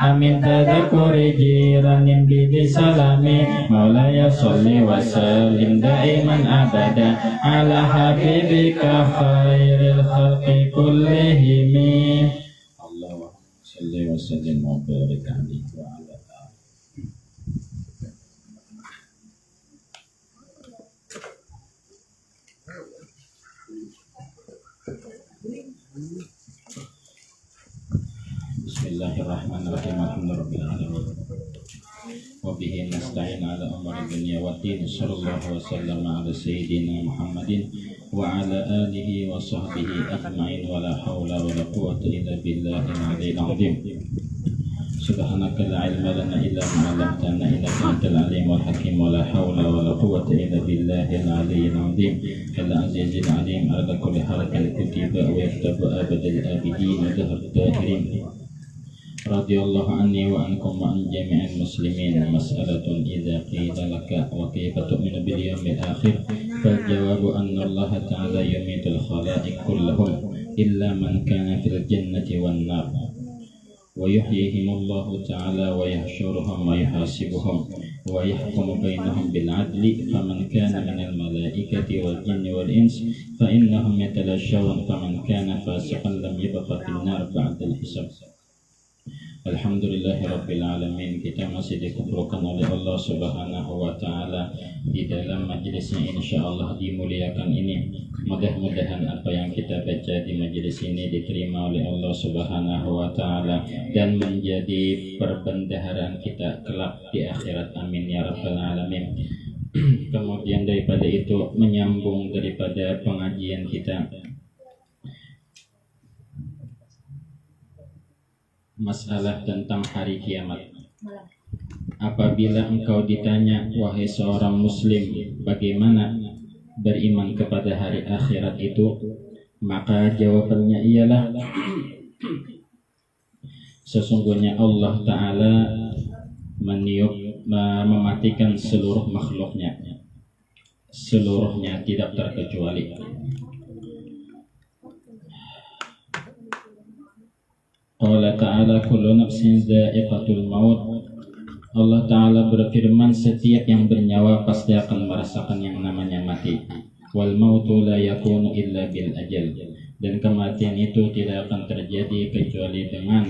أمن تذكر جيران بذي سلام مولاي صل وسلم دائما أبدا على حبيبك خير الخلق كلهم اللهم صل وسلم وبارك عليه وعلى Bismillahirrahmanirrahim. Alhamdulillahirabbil wa bihi nasta'in ala umuri dunya waddin. Sallallahu wasallam ala sayyidina Muhammadin wa ala alihi wa sahbihi ajma'in wa la hawla wa la quwwata illa billahil aliyyil azim. Subhanaka la ilma lana illa ma 'allamtana innaka antal alimul hakim wa la hawla wa la quwwata illa billahil aliyyil azim. Kalla azizil alim ala kulli harakatin kutiba wa yaktabu abadal abidin wa dahar dahirin. Radiyallahu anni wa ankum wa an jami'il muslimin. Mas'alatun idza qila laka wa kayfa tu'minu bil yawmil akhir fal jawabu anna Allah ta'ala yumitul khalaiq kullahum illa man kana fil jannati wan nar wa yuhyihim Allah ta'ala wa yahsyuruhum wa yuhasibuhum wa yahkumu bainahum bil adli faman kana minal malaikati wal jinni wal ins fa innahum yatalashawun faman kana fasiqan lam yabqa fin nar ba'da al hisab. Alhamdulillahirabbil alamin. Kita masih dikumpulkan oleh Allah Subhanahu wa taala di dalam majelis yang insyaallah dimuliakan ini. Mudah-mudahan apa yang kita baca di majelis ini diterima oleh Allah Subhanahu wa taala dan menjadi perbendaharaan kita kelak di akhirat. Amin ya rabbal alamin. Kemudian daripada itu menyambung daripada pengajian kita, masalah tentang hari kiamat. Apabila engkau ditanya, wahai seorang muslim, bagaimana beriman kepada hari akhirat itu, maka jawabannya ialah, sesungguhnya Allah Ta'ala mematikan seluruh makhluknya, seluruhnya tidak terkecuali. Qala ta'ala kullu nafsin dha'iqatul maut. Allah Ta'ala berfirman, setiap yang bernyawa pasti akan merasakan yang namanya mati. Wal mautu la yakunu illa bil ajal. Dan kematian itu tidak akan terjadi kecuali dengan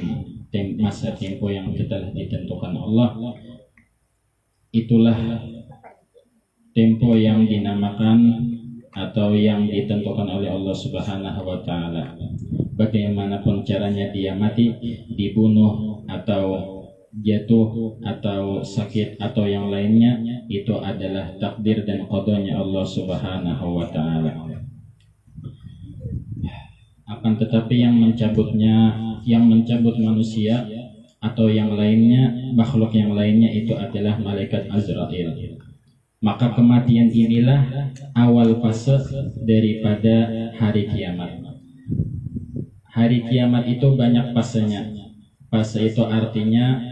masa tempo yang telah ditentukan Allah. Itulah tempo yang dinamakan atau yang ditentukan oleh Allah Subhanahu wa Ta'ala. Bagaimanapun caranya dia mati, dibunuh atau jatuh atau sakit atau yang lainnya, itu adalah takdir dan qadanya Allah Subhanahu wa Ta'ala. Akan tetapi yang mencabutnya, yang mencabut manusia atau yang lainnya, makhluk yang lainnya, itu adalah malaikat Azrail. Maka kematian inilah awal fase daripada hari kiamat. Hari kiamat itu banyak fasenya. Fase itu artinya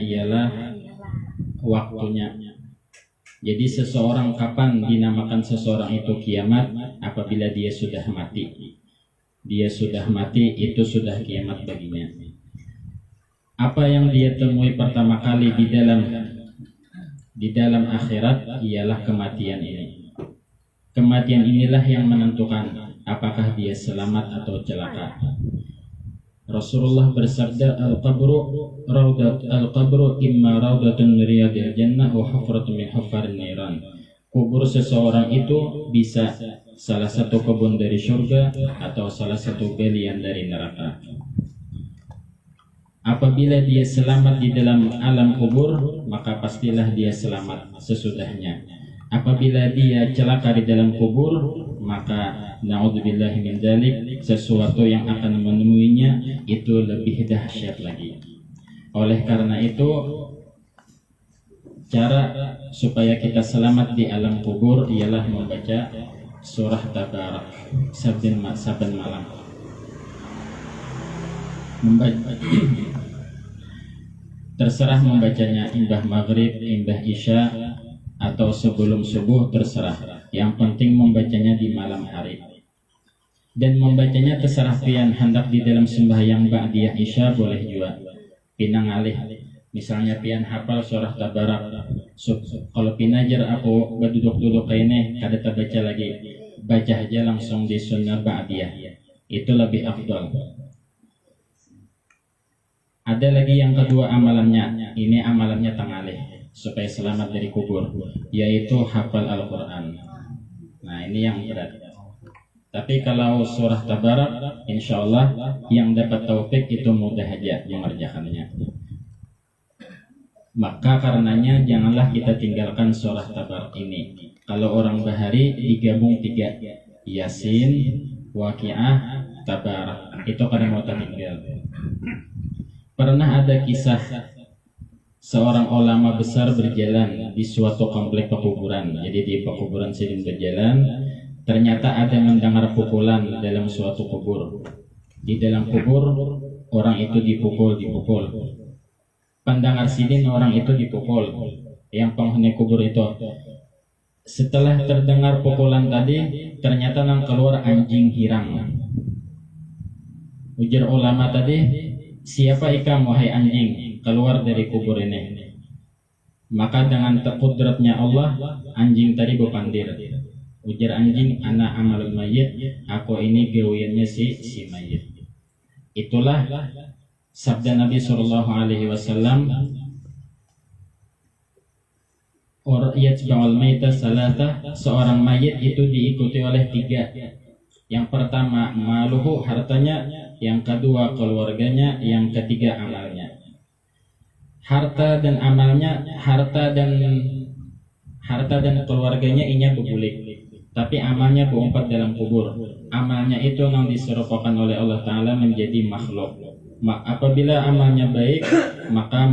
ialah waktunya. Jadi seseorang, kapan dinamakan seseorang itu kiamat? Apabila dia sudah mati. Dia sudah mati, itu sudah kiamat baginya. Apa yang dia temui pertama kali di dalam akhirat ialah kematian ini. Kematian inilah yang menentukan apakah dia selamat atau celaka. Rasulullah bersabda, al-qabru imma raudatun min riyadil jannah wa hufratun min hufarin niran. Kubur seseorang itu bisa salah satu kebun dari surga atau salah satu galian dari neraka. Apabila dia selamat di dalam alam kubur, maka pastilah dia selamat sesudahnya. Apabila dia celaka di dalam kubur, maka na'udzubillahi min dzalik, sesuatu yang akan menemuinya itu lebih dahsyat lagi. Oleh karena itu, cara supaya kita selamat di alam kubur ialah membaca surah Tabarak saben malam. Terserah membacanya imbah maghrib, imbah isya, atau sebelum subuh, terserah. Yang penting membacanya di malam hari. Dan membacanya terserah pian, hendak di dalam sembahyang ba'diyah isya boleh juga. Pinang alih, misalnya pian hafal surah Tabarak. Kalau pinajar aku berduduk-duduk kainnya, kada baca lagi, baca aja langsung di sunnah ba'diyah. Itu lebih afdal. Ada lagi yang kedua amalannya, ini amalannya tangalih supaya selamat dari kubur, yaitu hafal Al-Quran. Nah ini yang berat. Tapi kalau surah Tabarak, insya Allah yang dapat taufik itu mudah aja mengerjakannya. Maka karenanya janganlah kita tinggalkan surah Tabarak ini. Kalau orang bahari digabung 3, Yasin, Waqiah, Tabarak. Itu kadang mau tinggal. Pernah ada kisah seorang ulama besar berjalan di suatu komplek pekuburan. Jadi di pekuburan sedang berjalan, ternyata ada mendengar pukulan dalam suatu kubur. Di dalam kubur orang itu dipukul. Pendengar sidin orang itu dipukul. Yang penghuni kubur itu. Setelah terdengar pukulan tadi, ternyata nang keluar anjing hirang. Ujar ulama tadi, siapa ikam wahai anjing keluar dari kubur ini? Maka dengan kudratnya Allah, anjing tadi berpandir. Ujar anjing, ana amalul mayyit, aku ini gawiannya si mayit. Itulah sabda Nabi Sallallahu Alaihi Wasallam, yatba'ul mayta salata, seorang mayit itu diikuti oleh 3. Yang pertama maluhu, hartanya. Yang kedua keluarganya. Yang ketiga amalnya. Harta dan amalnya, harta dan keluarganya inya bebulik. tapi amalnya beumpat dalam kubur. Amalnya itu yang diserupakan oleh Allah Ta'ala menjadi makhluk. Apabila amalnya baik, maka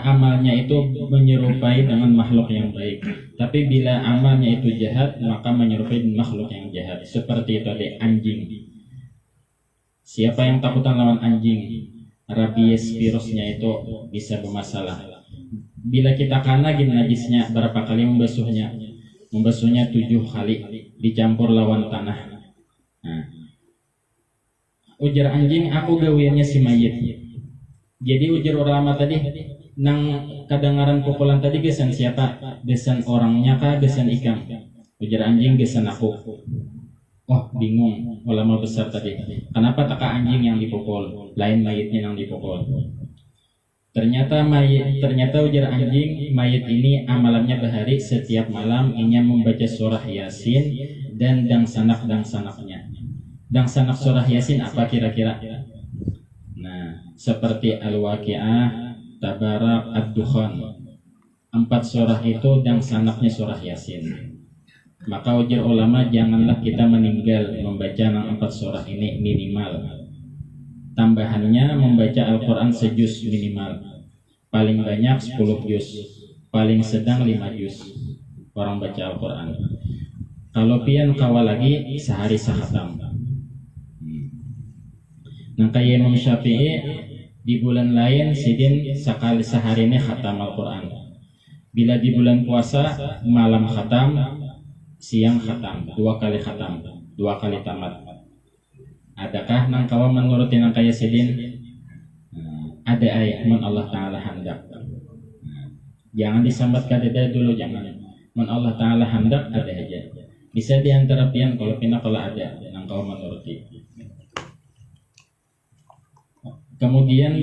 amalnya itu menyerupai dengan makhluk yang baik. Tapi bila amalnya itu jahat, maka menyerupai makhluk yang jahat. Seperti itu ada anjing. Siapa yang takutan lawan anjing, rabies virusnya itu bisa bermasalah. Bila kita kena najisnya, berapa kali membasuhnya? Membasuhnya 7 kali dicampur lawan tanah. Nah, ujar anjing, aku gawiannya si mayit. Jadi ujar ulama tadi, nang kadengaran pukulan tadi gesan siapa? Gesan orangnya kah, gesan ikam? Ujar anjing, gesan aku. Oh, bingung ulama besar tadi. Kenapa tak anjing yang dipukul, lain mayitnya yang dipukul? Ternyata ujar anjing, mayit ini amalannya bahari setiap malam inya membaca surah Yasin dan dangsanak-dangsanaknya. Dangsanak surah Yasin apa kira-kira? Nah, seperti Al-Waqi'ah, Tabarak, Ad-Dukhan. 4 surah itu dangsanaknya surah Yasin. Maka ujar ulama, janganlah kita meninggal membaca 4 surah ini minimal. Tambahannya membaca Al-Quran sejuz minimal. Paling banyak 10 juz, paling sedang 5 juz orang baca Al-Quran. Kalau pian kawal lagi sehari sahatam. Nah kayak Imam Syafi'i di bulan lain sidin sekali sehari ini khatam Al-Quran. Bila di bulan puasa malam khatam, siang khatam, 2 kali khatam, 2 kali tamat. Adakah nang kawa menuruti nang kaya sidin? Ada ayat mun Allah Ta'ala hendak. Jangan disambat kadeda dulu, jangan. Mun Allah Ta'ala hendak ada aja. Bisa diantara pian kalau ada nang kawa menuruti. Kemudian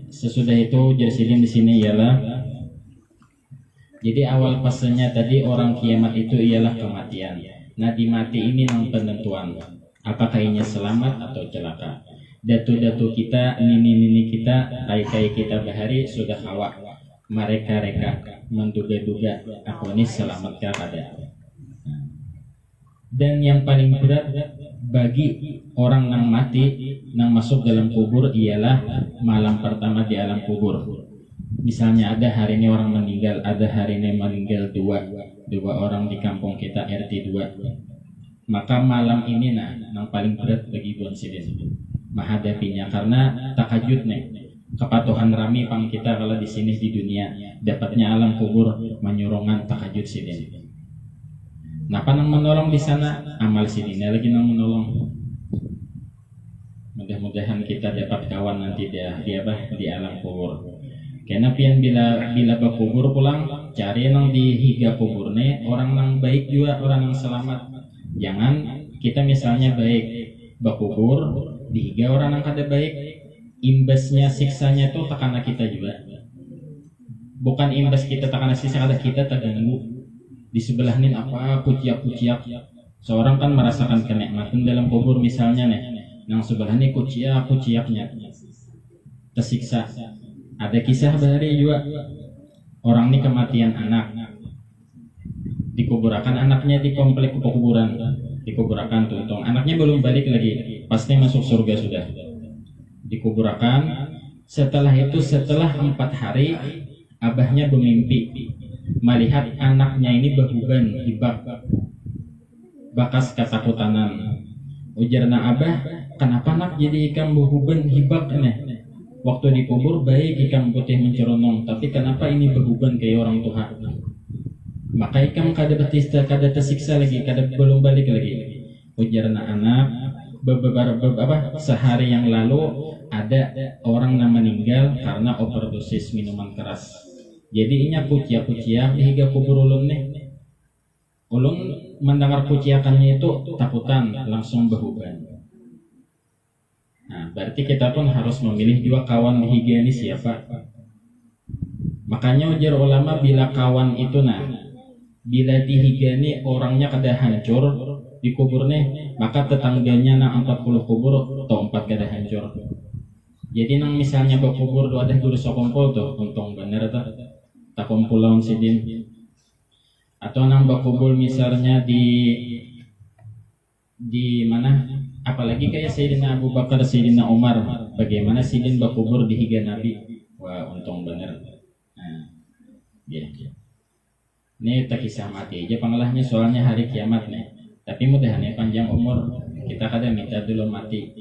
sesudah itu jersidin di sini ialah, jadi awal pasalnya tadi orang kiamat itu ialah kematian. Nah di mati ini nang penentuan apakah ini selamat atau celaka. Datu-datu kita, nini-nini kita, kai-kai kita bahari sudah hawa. Mereka-reka menduga-duga aku ini selamat kada. Dan yang paling berat bagi orang yang mati, yang masuk dalam kubur ialah malam pertama di alam kubur. Misalnya ada hari ini orang meninggal, ada hari ini meninggal dua orang di kampung kita RT 2. Maka malam ini yang paling berat bagi Bon Sidin menghadapinya, karena takajud nih kepatuhan rami pang kita kalau di sini di dunia dapatnya alam kubur menyurongan takajud Sidin. Napa nang menolong di sana amal Sidin lagi nang menolong. Mudah-mudahan kita dapat kawan nanti di alam kubur. Karena pian bila berkubur pulang cari nang di higa kuburnya orang nang baik juga, orang yang selamat. Jangan kita misalnya baik berkubur dihiga orang yang kada baik, imbasnya siksanya tuh takana kita juga. Bukan imbas kita takana siksa, kada kita terganggu. Di sebelah nih apa kuciak seorang kan merasakan kenikmatan dalam kubur misalnya nih, yang sebelah nih kuciaknya tersiksa. Ada kisah bahari juga orang ini kematian anak, dikuburakan anaknya di komplek pekuburan, dikuburakan tuntung anaknya belum balik lagi, pasti masuk surga sudah. Dikuburakan, setelah 4 hari abahnya bermimpi melihat anaknya ini berhuban hibak, bakas ketakutan. Ujarna abah, kenapa nak jadi ikan berhuban hibak nih? Waktu dikubur baik ikan putih menceronong, tapi kenapa ini berhuban kayak orang tua? Maka ikan kada batista, kada tersiksa lagi, kada belum balik lagi. Ujarna anak, sehari yang lalu ada orang yang meninggal karena overdosis minuman keras. Jadi inya kuciak hingga kubur ulun nih. Ulun mendengar kuciakannya itu takutan, langsung berhuban. Nah, berarti kita pun harus memilih juga kawan dihiga ini siapa. Makanya ujar ulama, bila kawan itu bila dihiga ini orangnya kada hancur di kuburnya, maka tetangganya 40 kubur atau 4 kada hancur. Jadi misalnya berkubur ada guru sokumpul tuh, untung bener tuh tak kumpul lawan sidin. Atau nang bakubur misalnya di mana, apalagi kayak Sayyidina Abu Bakar, Sayyidina Umar, bagaimana sidin bakubur di higa Nabi. Wah, untung bener. Nah, ya. Ini tak kisah mati aja pangalahnya, soalnya hari kiamat nih. Tapi mudahannya panjang umur. Kita kadang minta dulu mati,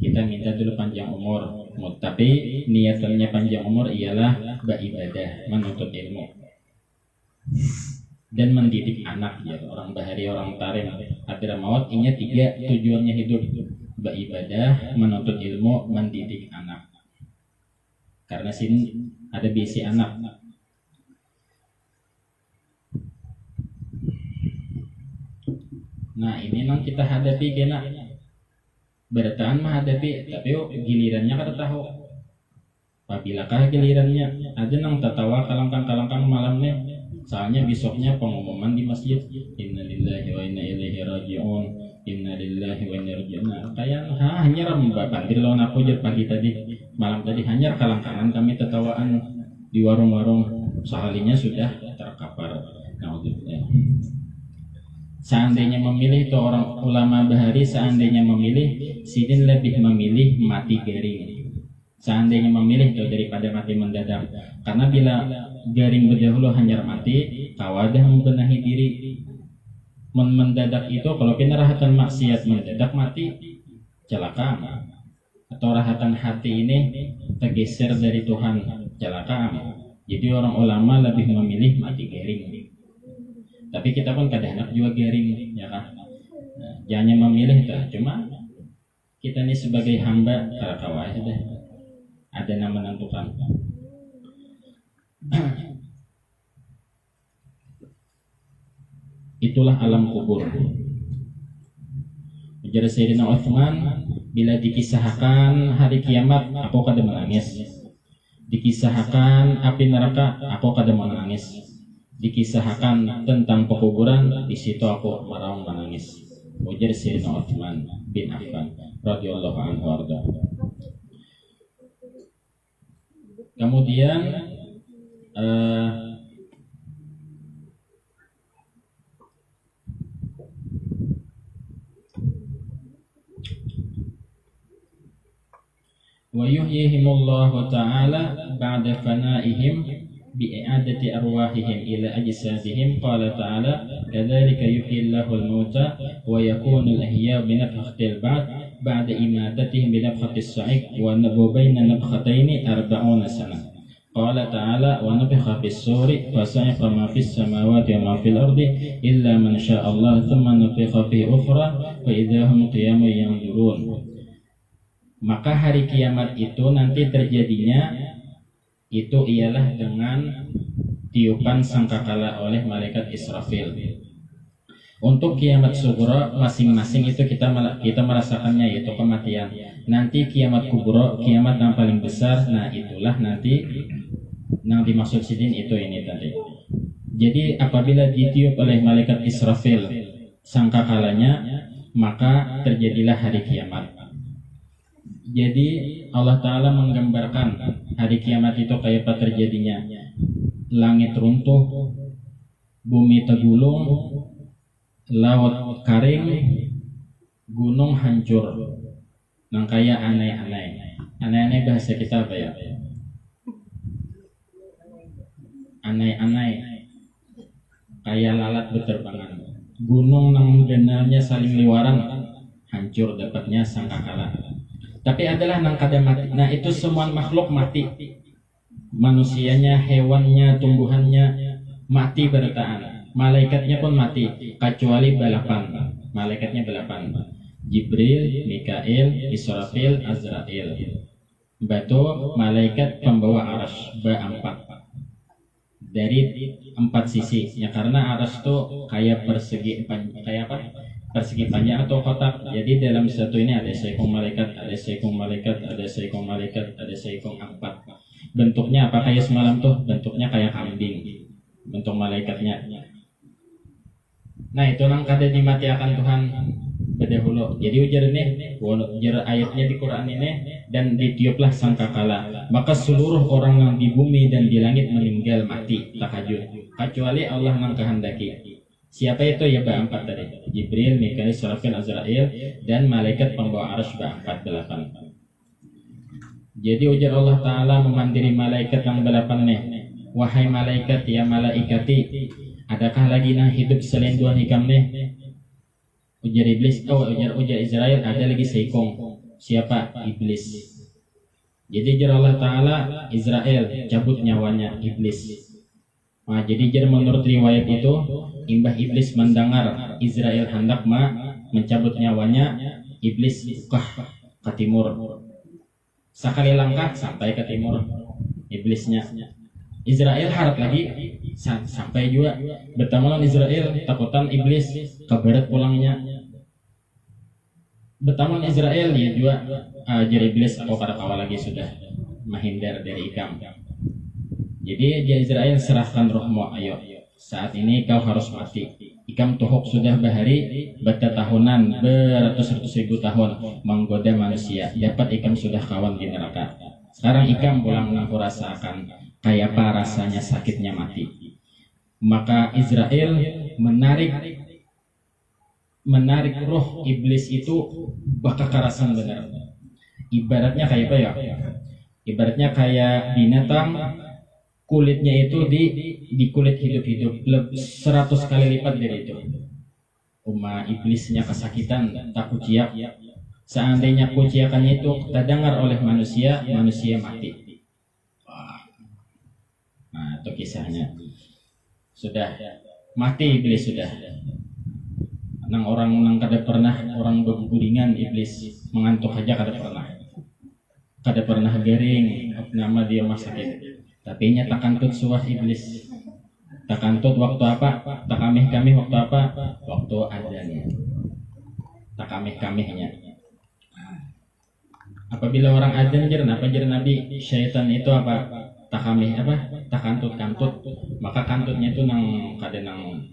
kita minta dulu panjang umur. Tapi niatannya panjang umur ialah beribadah, menuntut ilmu dan mendidik anak, ya. Orang bahari, orang tarim, akhir maut, ini 3 tujuannya hidup: beribadah, menuntut ilmu, mendidik anak. Karena sini ada bisi anak. Nah, ini nang kita hadapi kena bertahan menghadapi, tapi gilirannya kada tahu. Apabila gilirannya ada nang tertawa kalangkang malamnya, soalnya besoknya pengumuman di masjid, innalillahi wa inna ilaihi raji'un, innalillahi wa inna ilaihi raji'un. Kayak hanya rembakan di lawan aku jad pagi tadi, malam tadi hanya kalangkangan kami tertawaan di warung-warung, sehalinya sudah terkapar. Naudzubillah. Seandainya memilih itu orang ulama bahari, seandainya memilih, sidin lebih memilih mati garing. Seandainya memilih itu daripada mati mendadak. Karena bila garing berdahulu hanyar mati, kawadah membenahi diri. Mendadak itu kalau kena rahatan maksiat mendadak mati, celaka. Atau rahatan hati ini tergeser dari Tuhan, celaka. Jadi orang ulama lebih memilih mati garing. Tapi kita pun kadang hendak juga garing, ya kan? Nah, jangan memilih itu, cuma kita ini sebagai hamba karakawah sudah ada nama menentukan. Itulah alam kubur. Ujar Sayyidina Utsman, bila dikisahkan hari kiamat, aku kada menangis. Dikisahkan api neraka, aku kada menangis. Dikisahkan tentang pekuburan, di situ aku meraung menangis. Ujar Sayyidina Utsman bin Affan radhiyallahu anhu warda. Kemudian wa yuhyihimullahu ta'ala ba'da fana'ihim bi'adati arwahihim ila ajsadihim. Qala ta'ala kadzalika yuhyillahu al-mauta wa yakunu al-ahya bi nafkhatil ba'd ba'da imatatihim bi nafkhatis sa'iq wa baina nafkhataini 40 sana. Qala ta'ala wa nufikha fis suri fa sa'iqa ma fis samawati wa ma fil ardi illa man syaa Allah thumma nufikha fi ukhra fa idahum qiyamun yanzurun. Maka hari kiamat itu nanti terjadinya itu ialah dengan tiupan sangkakala oleh malaikat Israfil. Untuk kiamat sughra masing-masing itu kita merasakannya, yaitu kematian. Nanti kiamat kubra, kiamat yang paling besar, nah itulah nanti yang dimaksud sidin itu ini tadi. Jadi apabila ditiup oleh malaikat Israfil sangkakalanya, maka terjadilah hari kiamat. Jadi Allah Ta'ala menggambarkan hari kiamat itu kayak apa terjadinya. Langit runtuh, bumi tergulung, laut kering, gunung hancur. Nang kayak aneh-aneh. Aneh-aneh bahasa kita apa ya? Aneh-aneh. Kayak lalat berterbangan. Gunung nang benarnya saling liwaran, hancur dapatnya sangkakala. Tapi adalah nang kada mati. Nah itu semua makhluk mati. Manusianya, hewannya, tumbuhannya mati bertahan. Malaikatnya pun mati, kecuali 8. Malaikatnya 8. Jibril, Mikail, Israfil, Azrail. Batu malaikat pembawa arsy 4. Dari 4 sisi. Ya karena arsy itu kayak persegi, kayak apa? Persegi panjang atau kotak. Jadi dalam satu ini ada seekong malaikat, ada seekong malaikat, ada seekong malaikat, ada seekong 4. Bentuknya apa kayak semalam tuh? Bentuknya kayak kambing. Bentuk malaikatnya. Nah itu nang kada dimatiakan Tuhan bedahulu. Jadi ujar ini, ujar ayatnya di Quran ini, dan ditiuplah sangkakala, maka seluruh orang yang di bumi dan di langit meninggal mati takajud, kecuali Allah yang kehendaki. Siapa itu? Ya berempat tadi, Jibril, Mikail, Israfil, Azrail, dan malaikat pembawa arsy berempat 8. Jadi ujar Allah Ta'ala memandiri malaikat yang 8 nih, wahai malaikat, ya malaikati, adakah lagi yang hidup selain Tuhan ikam nih? Ujar iblis, ujar Israel, ada lagi seikong. Siapa? Iblis. Jadi ujar Allah Ta'ala, Israel cabut nyawanya iblis. Nah, jadi menurut riwayat itu, imbah iblis mendengar Israel hendak mencabut nyawanya, iblis ke timur. Sekali langkah sampai ke timur iblisnya. Israel harap lagi sampai juga bertamalan Israel, takutan iblis ke barat pulangnya. Bertamalan Israel ya juga jadi iblis aku kada kawal lagi sudah menghindar dari ikam. Jadi dia Israel serahkan rohmu, ayo saat ini kau harus mati. Ikam tuhuk sudah bahari bertahunan beratus-ratus ribu tahun menggoda manusia, dapat ikam sudah kawan di neraka. Sekarang ikam pulang aku rasakan kayak apa rasanya sakitnya mati. Maka Israel menarik roh iblis itu bakal karasan benar. Ibaratnya kayak apa ya? Ibaratnya kayak binatang, kulitnya itu di kulit hidup-hidup 100 kali lipat dari itu. Iblisnya kesakitan, tak kuciak. Seandainya kuciakannya itu terdengar oleh manusia mati. Nah, itu kisahnya. Sudah mati iblis sudah. Nang orang nang kada pernah orang bergulingan iblis mengantuk aja kada pernah garing nama dia sakit. Tapi nya tak kantut suah iblis. Tak kantut waktu apa? Tak kamih waktu apa? Waktu adanya. Tak kamihnya. Apabila orang adzan apa Nabi syaitan itu apa? Tak kamih apa? Tak kantut, maka kantutnya itu nang kada nang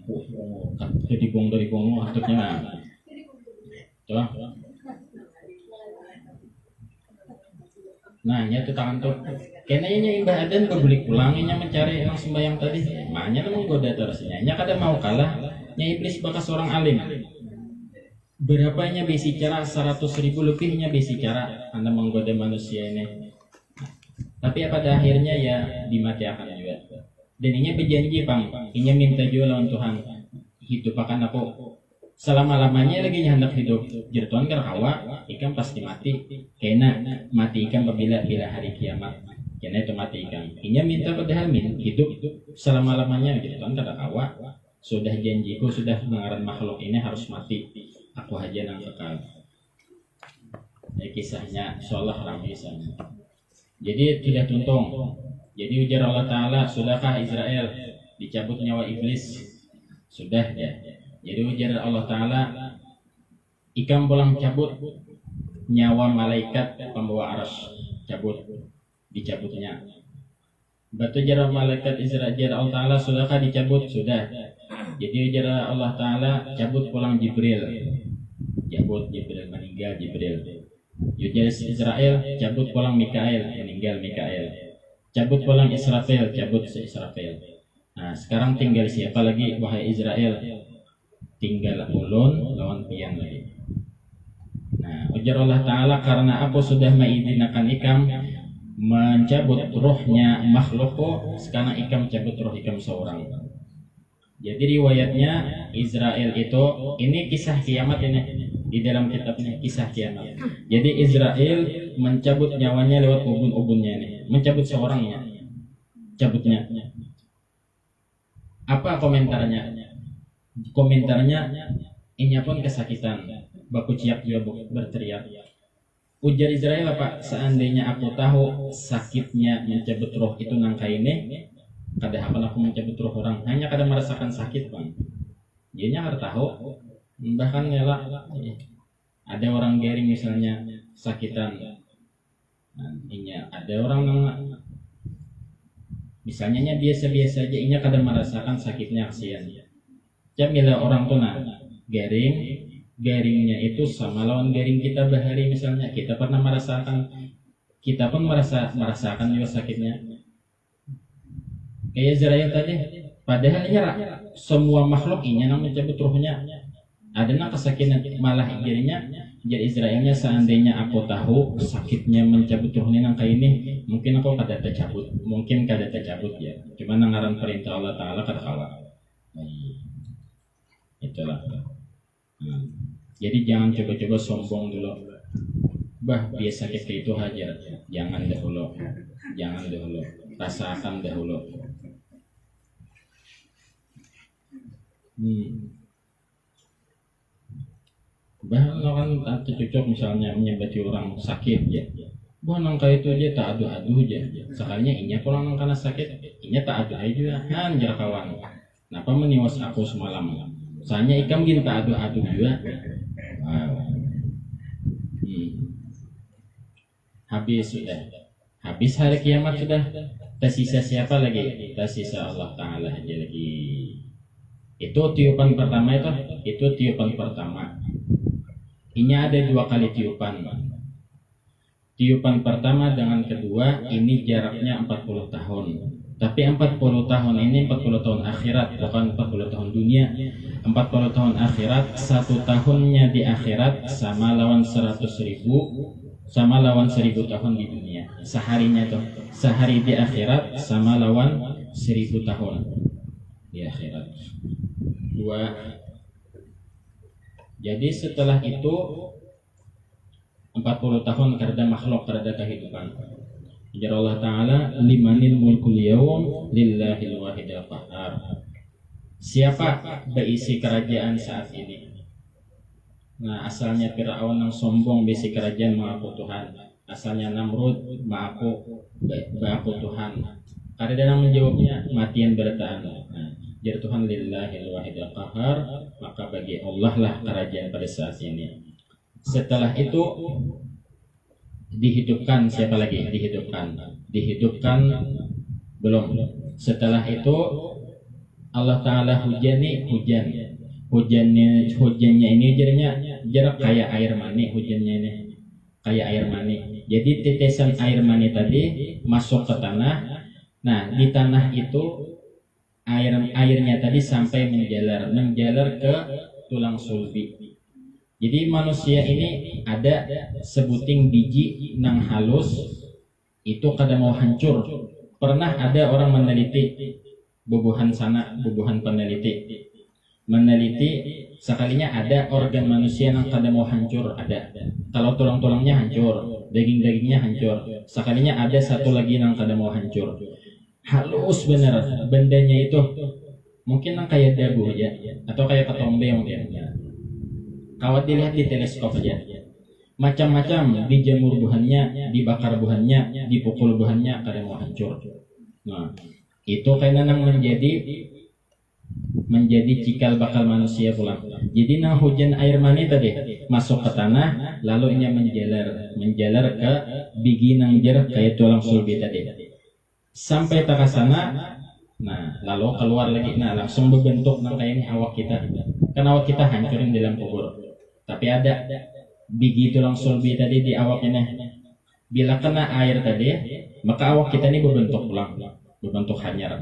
dari bongo kantutnya. Coba. Nah, nya itu tak kantut. Kayaknya imbah adzan berbalik pulangnya mencari yang sembahyang tadi. Makanya itu menggoda terusnya. Nya kada mau kalah. Nya iblis bakas orang alim. Berapanya bicara 100.000 lebihnya bicara Anda menggoda manusia ini. Tapi pada akhirnya ya dimatikan juga. Dan ini berjanji ini minta juga lawan Tuhan. Hidup akan aku selama-lamanya lagi hendak hidup. Jertuan kan kawa, ikan pasti mati. Kena mati ikan bila hari kiamat. Kena itu mati ikan. Ini minta padahal hidup selama-lamanya. Jertuan kan kawa. Sudah janjiku, sudah mengaran makhluk ini harus mati. Aku aja nang kekal. Kisahnya seolah ramai sana. Jadi tidak tuntung. Jadi ujar Allah Ta'ala, sudahkah Israel dicabut nyawa iblis? Sudah ya. Jadi ujar Allah Ta'ala, ikam pulang cabut nyawa malaikat pembawa arsy, dicabutnya. Batu ujar malaikat Israel, Allah Ta'ala, sudahkah dicabut? Sudah. Jadi ujar Allah Ta'ala, cabut pulang Jibril. Jibril meninggal Jibril. Ujar Israel, cabut pulang Mikail, meninggal Mikail. Cabut pulang Israfil, cabut Israfil. Nah, sekarang tinggal siapa lagi wahai Israel? Tinggal ulun lawan pian lagi. Nah, ujar Allah Ta'ala, karena aku sudah mengizinkan ikam mencabut rohnya makhlukku, sekarang ikam cabut roh ikam seorang. Jadi riwayatnya Israel itu, ini kisah kiamat ini. Di dalam kitabnya kisah kiamat. Jadi Israel mencabut nyawanya lewat ubun-ubunnya ini, mencabut seorangnya, cabutnya. Apa komentarnya? Komentarnya, ini pun kesakitan, baku ciak juga berteriak. Ujar Israel apa? Seandainya aku tahu sakitnya mencabut roh itu nangka ini, kada akan aku mencabut roh orang, hanya kada merasakan sakit bang. Dia harus tahu. Bahkan ngelak ada orang garing misalnya sakitan, ada orang misalnya biasa-biasa aja, kadang merasakan sakitnya kasihan. Jam bila orang tuh garing garingnya itu sama lawan garing kita bahari misalnya, kita pernah merasakan, kita pun merasakan juga sakitnya. Kayak Israel tadi, padahal ya semua makhluk ini yang mencabut ruhnya, ada nak kesakitan malah jadinya. Jadi Israelnya seandainya aku tahu sakitnya mencabut ruhnya nang kayak ini, mungkin aku kada tercabut, mungkin kada tercabut ya. Cuma nangaran perintah Allah Taala kada kalah. Itulah. Jadi jangan coba-coba sombong dulu. Bah, biasa kita itu hajar. Jangan dahulu. Jangan dahulu. Rasakan dahulu. Bah, lo kan cocok misalnya menyebati orang sakit ya. Bah, nangka itu aja tak adu-adu aja. Sekalinya inya pulang nang karena sakit, inya tak adu aja. Anjar kawan. Kenapa meniwas aku semalam? Soalnya ikam gini tak adu-adu juga. Habis sudah. Habis hari kiamat sudah. Tersisa siapa lagi? Tersisa Allah Ta'ala aja lagi. Itu tiupan pertama itu tiupan pertama. Ini ada 2 kali tiupan. Tiupan pertama dengan kedua ini jaraknya 40 tahun. Tapi 40 tahun ini 40 tahun akhirat, bukan 40 tahun dunia. 40 tahun akhirat, 1 tahunnya di akhirat sama lawan 100.000, sama lawan 1000 tahun di dunia. Seharinya tuh, sehari di akhirat sama lawan 1000 tahun di akhirat. 2. Jadi setelah itu 40 tahun karena makhluk, karena kehidupan. Ujar Allah Ta'ala, limanil mulkul yawm lillahil wahidil qahhar. Siapa berisi kerajaan saat ini? Nah, asalnya Fir'aun yang sombong berisi kerajaan mengaku Tuhan. Asalnya Namrud mengaku Tuhan. Karena dalam menjawabnya matian bertahan. Nah, jadi Tuhan lillahil wahidil qahhar, maka bagi Allah lah kerajaan pada saat ini. Setelah itu dihidupkan, siapa lagi? Dihidupkan belum. Setelah itu Allah Ta'ala hujannya ini jadinya jarak kayak air mani. Hujannya ini kayak air mani. Jadi tetesan air mani tadi masuk ke tanah. Nah, di tanah itu airnya tadi sampai menjalar ke tulang sulbi. Jadi manusia ini ada sebuting biji nang halus itu kada mau hancur. Pernah ada orang meneliti, bubuhan peneliti sekalinya ada organ manusia yang kada mau hancur, ada. Kalau tulang-tulangnya hancur, daging-dagingnya hancur, sekalinya ada satu lagi yang kada mau hancur. Halus bener bendanya itu, mungkin yang kayak dabu aja atau kayak ketombe mungkin. Kawat dilihat di teleskop aja, macam-macam, dijemur buahnya, dibakar buahnya, dipukul buahnya, kada mau hancur. Nah, itu kainan yang menjadi cikal bakal manusia pulang. Jadi nang hujan air mani tadi masuk ke tanah, lalu ini menjalar ke biji nang jarak kayak tulang sulbi tadi, sampai ke sana. Nah, lalu keluar lagi, nah langsung berbentuk nang kayak ini awak kita. Kan awak kita hancurin dalam kubur. Tapi ada biji tulang sulbi tadi di awak ini. Bila kena air tadi, maka awak kita ini berbentuk pulang, berbentuk hanyar.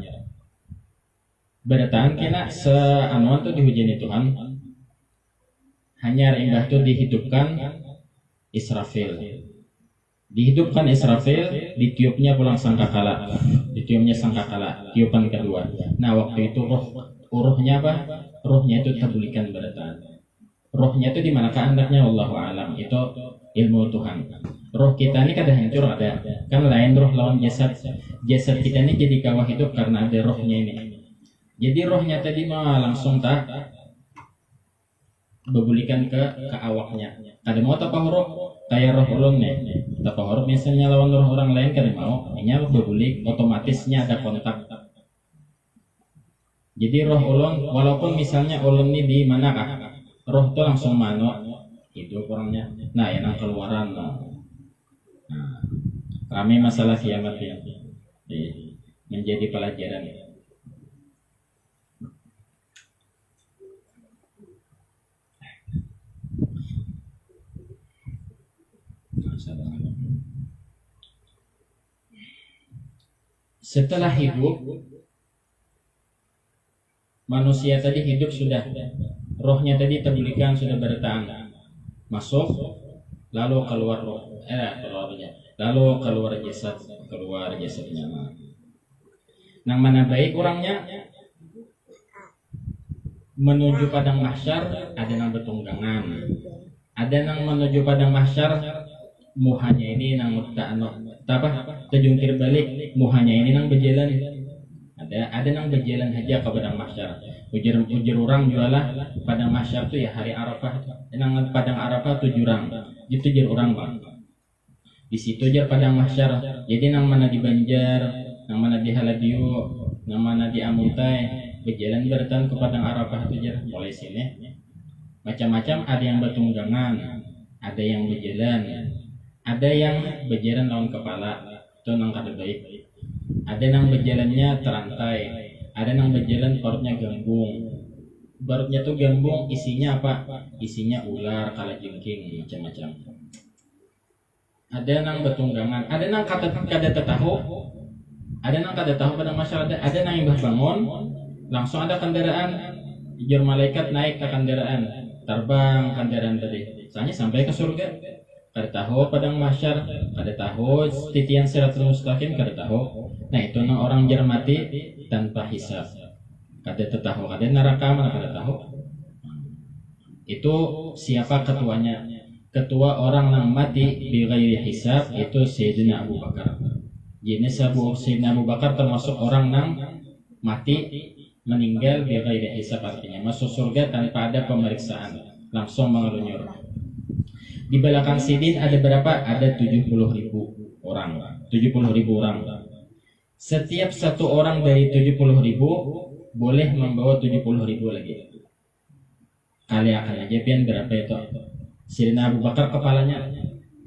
Bertahan kena seanuan tuh dihujani Tuhan. Hanyar indah tuh dihidupkan Israfil. Dihidupkan Israfil, ditiupnya pulang sangkakala. Ditiupnya sangkakala, tiupan kedua. Nah, waktu itu ruhnya apa? Ruhnya itu terbulikan bertahan. Rohnya itu di manakah anaknya Allahu alam, itu ilmu Tuhan. Roh kita ini kada hancur, ada kan lain roh lawan jasad. Jasad kita ini jadi kawah hidup karena ada rohnya ini. Jadi rohnya tadi mah langsung tak bebulikan ke awaknya. Kada mau tapahoro kayak roh ulun nih. Tapahoro misalnya lawan roh orang lain kada mau, ini bebulik otomatisnya ada kontak. Jadi roh ulun walaupun misalnya ulun ini di manakah, roh itu langsung mano itu orangnya. Nah, yang keluaran. Nah, kami masalah kiamat ya, menjadi pelajaran. Setelah hidup, manusia tadi hidup sudah, rohnya tadi terbulikan sudah bertahan, masuk, lalu keluar roh, keluarnya, lalu keluar jasadnya. Nang mana baik orangnya menuju padang mahsyar, ada nang betunggangan, ada nang menuju padang mahsyar, muhanya ini nang terjungkir balik, muhanya ini nang berjalan. Ada nang berjalan aja ke padang mahsyar. Ujar orang jualah padang mahsyar tuh ya hari Arafah. Nang padang Arafah 7 orang. Gitu ujar orang Pak. Di situ ujar padang mahsyar. Jadi nang mana di Banjar, nang mana di Haladiu, nang mana di Amuntai, berjalan bertahan ke padang Arafah tuh ujar mulai sini. Macam-macam, ada yang bertunggangan, ada yang berjalan, ada yang berjalan lawan kepala, itu nang kada baik. Ada yang berjalannya terantai, ada yang berjalan perutnya gambung. Perutnya tuh gambung, isinya apa? Isinya ular, kalajengking, macam-macam. Ada yang bertunggangan, ada yang kada tahu, ada yang kada tahu pada masyarakat, ada yang imbah bangun, langsung ada kendaraan, ijur malaikat naik ke kendaraan, terbang kendaraan tadi, soalnya sampai ke surga. Kada tahu padang mahsyar, kada tahu titian siratul mustaqim, kada tahu. Nah itu nang orang jar mati tanpa hisab, kada tahu, kada neraka mana kada tahu. Itu siapa ketuanya? Ketua orang yang mati bi ghairi hisab itu Sayyidina Abu Bakar. Jadi Sayyidina Abu Bakar termasuk orang yang mati meninggal bi ghairi hisab, artinya masuk surga tanpa ada pemeriksaan, langsung mengelunyur. Di belakang sidin ada berapa? Ada 70.000 orang. 70.000 orang. Setiap satu orang dari 70.000 boleh membawa 70.000 lagi. Kali akan aja pian berapa itu? Sayyidina Abu Bakar kepalanya.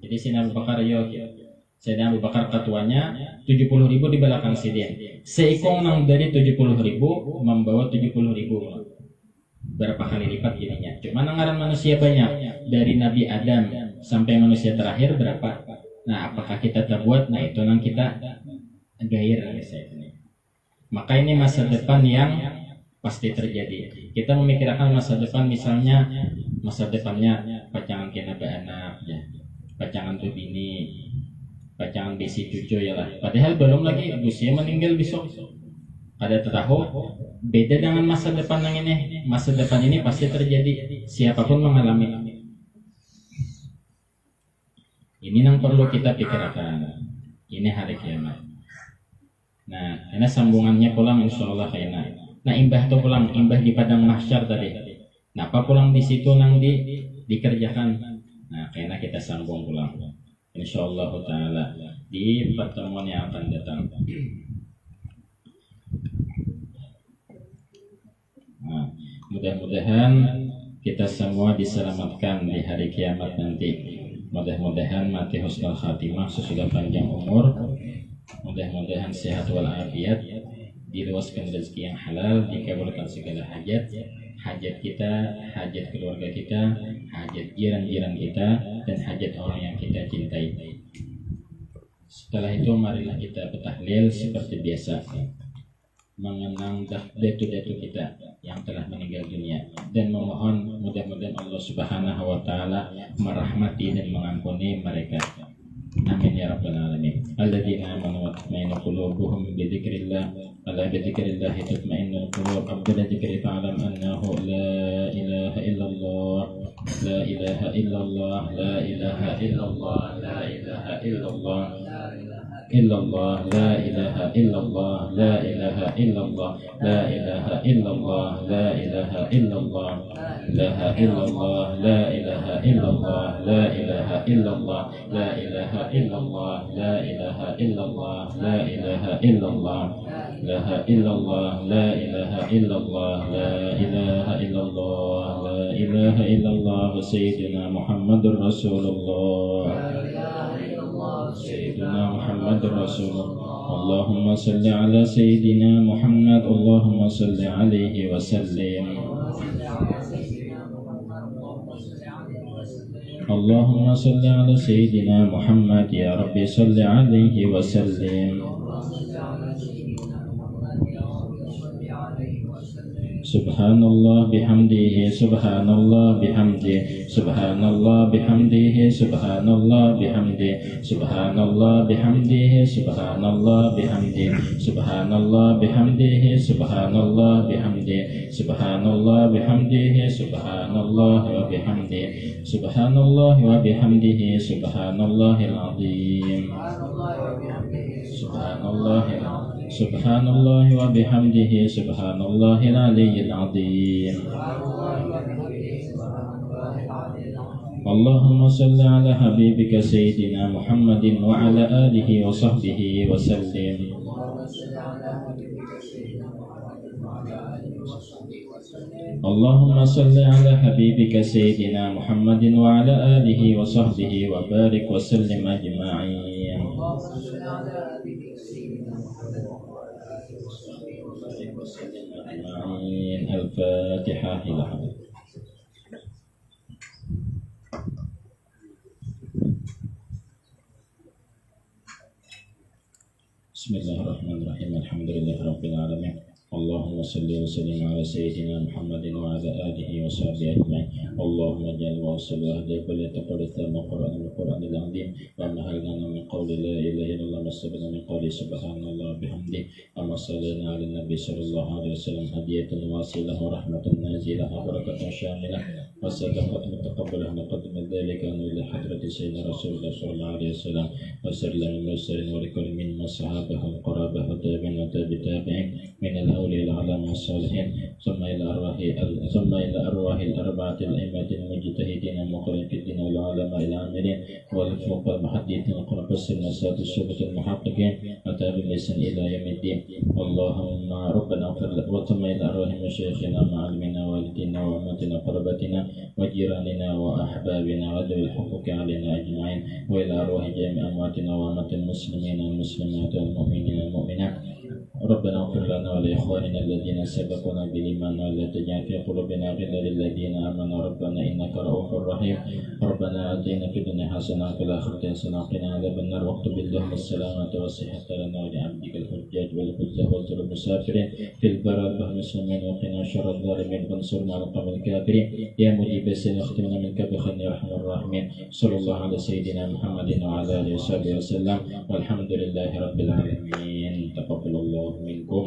Jadi Sayyidina Abu Bakar Sayyidina Abu Bakar ketuanya, 70.000 di belakang sidin. Seikong nang dari 70.000 membawa 70.000. Berapa kali lipat jadinya. Cuma ngaran manusia banyak, dari Nabi Adam sampai manusia terakhir berapa? Nah, apakah kita terbuat? Nah, itu nang kita gair. Maka ini masa depan yang pasti terjadi. Kita memikirkan masa depan, misalnya masa depannya pacangan kena anak, ya, pacangan tuh bini, pacangan besi cucu ya lah. Padahal belum lagi usia meninggal besok. Ada tahu beda dengan masa depan yang ini. Masa depan ini pasti terjadi, siapapun mengalami. Ini yang perlu kita pikirkan. Ini hari kiamat. Nah, ini sambungannya pulang insya Allah kayaknya. Nah, imbah tuh pulang, imbah di padang mahsyar tadi. Nah, apa pulang di situ nang dikerjakan. Nah, kayaknya kita sambung pulang. Insya Allah Taala di pertemuan yang akan datang. Nah, mudah-mudahan kita semua diselamatkan di hari kiamat nanti. Mudah-mudahan mati husnul khatimah, sesudah panjang umur. Mudah-mudahan sehat walafiat, diluaskan rezeki yang halal, dikabulkan segala hajat, hajat kita, hajat keluarga kita, hajat jiran-jiran kita, dan hajat orang yang kita cintai. Setelah itu marilah kita bertahlil seperti biasa, mengenang datu-datu kita yang telah meninggal dunia, dan memohon mudah-mudahan Allah Subhanahu wa taala merahmati dan mengampuni mereka. Amin ya rabbal alamin. Alladzina amanu wa tatma'innu qulubuhum bi dzikrillah, ala bi dzikrillah tatma'innul qulub. Abdul dzikri fa'lam annahu la ilaha illallah, la ilaha illallah, la ilaha illallah, la ilaha illallah, illallah, la ilaha illallah, la ilaha illallah, la ilaha illallah, la ilaha illallah, la ilaha illallah, la ilaha illallah, la ilaha illallah, la ilaha illallah, la ilaha illallah, la ilaha illallah, la illallah, la ilaha illallah, la ilaha illallah, la ilaha illallah, sayyidina Muhammadur Rasulullah, sayyidina Muhammadur Rasulullah. Allahumma salli ala sayyidina Muhammad, Allahumma salli alaihi wa sallim. اللهم صل على سيدنا محمد يا رب صل عليه وسلم. سبحان الله بحمده سبحان الله بحمده سبحان الله بحمده سبحان الله بحمده سبحان الله بحمده سبحان الله بحمده سبحان الله بحمده سبحان الله بحمده سبحان الله بحمده سبحان الله وبحمده سبحان الله وبحمده سبحان الله العظيم سبحان الله العظيم سبحان الله وبحمده سبحان الله العلي العظيم. اللهم صل على حبيبك سيدنا محمد وعلى آله وصحبه وسلم. اللهم صل على حبيبك سيدنا محمد وعلى آله وصحبه وبارك وسلم أجمعين. الفاتحة إلى حضرتك. بسم الله الرحمن الرحيم. الحمد لله رب العالمين. اللهم صل وسلم على سيدنا محمد وعلى آله وصحبه أجمعين. اللهم اجعل وصل وهديك وليتقبل الثام القرآن العظيم وما هلنا من قول لا إله إلا الله واستبدل من قول سبحان الله بحمده. أما صلينا على النبي صلى الله عليه وسلم هدية واصلة ورحمة نازلة وبركة شاملة وصدقة متقبلة. نقدم ذلك إلى حضرة سيدنا رسول الله صلى الله عليه وسلم وسلم المرسلين ولكل من الصحابة القرابة والتابعين وتابعين من الأولياء العلماء والصالحين ثم إلى أرواح الأربعة الأئمة المجتهدين المقرئين في الدين والعلماء العاملين والفقهاء المحدثين والقربس النساء الشبة المحققين وتابع لسان إلى يوم الدين. اللهم ربنا اغفر لنا. وثم إلى أرواح مشايخنا معلمنا والدينا وأمتنا وقربتنا وجيراننا وأحبابنا وذوي الحقوق علينا أجمعين. وإلى أرواح جميع أمواتنا وأموات المسلمين والمسلمات والمؤمنين والمؤمنات. ربنا اغفر لنا ولإخواننا الذين سبقونا بالإيمان ولا تجعل في قلوبنا غلا للذين آمنوا ربنا إنك رؤوف رحيم. ربنا آتنا في الدنيا حسنة وفي الآخرة حسنة وقنا عذاب النار. واكتب اللهم السلامة والصحة لنا ولعبدك الحجاج والحجة والزر المسافرين في البر والبحر المسلمين. وقنا شر الظالمين وانصرنا على القوم الكافرين. يا مجيب السن اختمنا منك بخير يا أرحم الراحمين. صلى الله على سيدنا محمد وعلى آله وصحبه وسلم والحمد لله رب العالمين. تقبل الله منكم.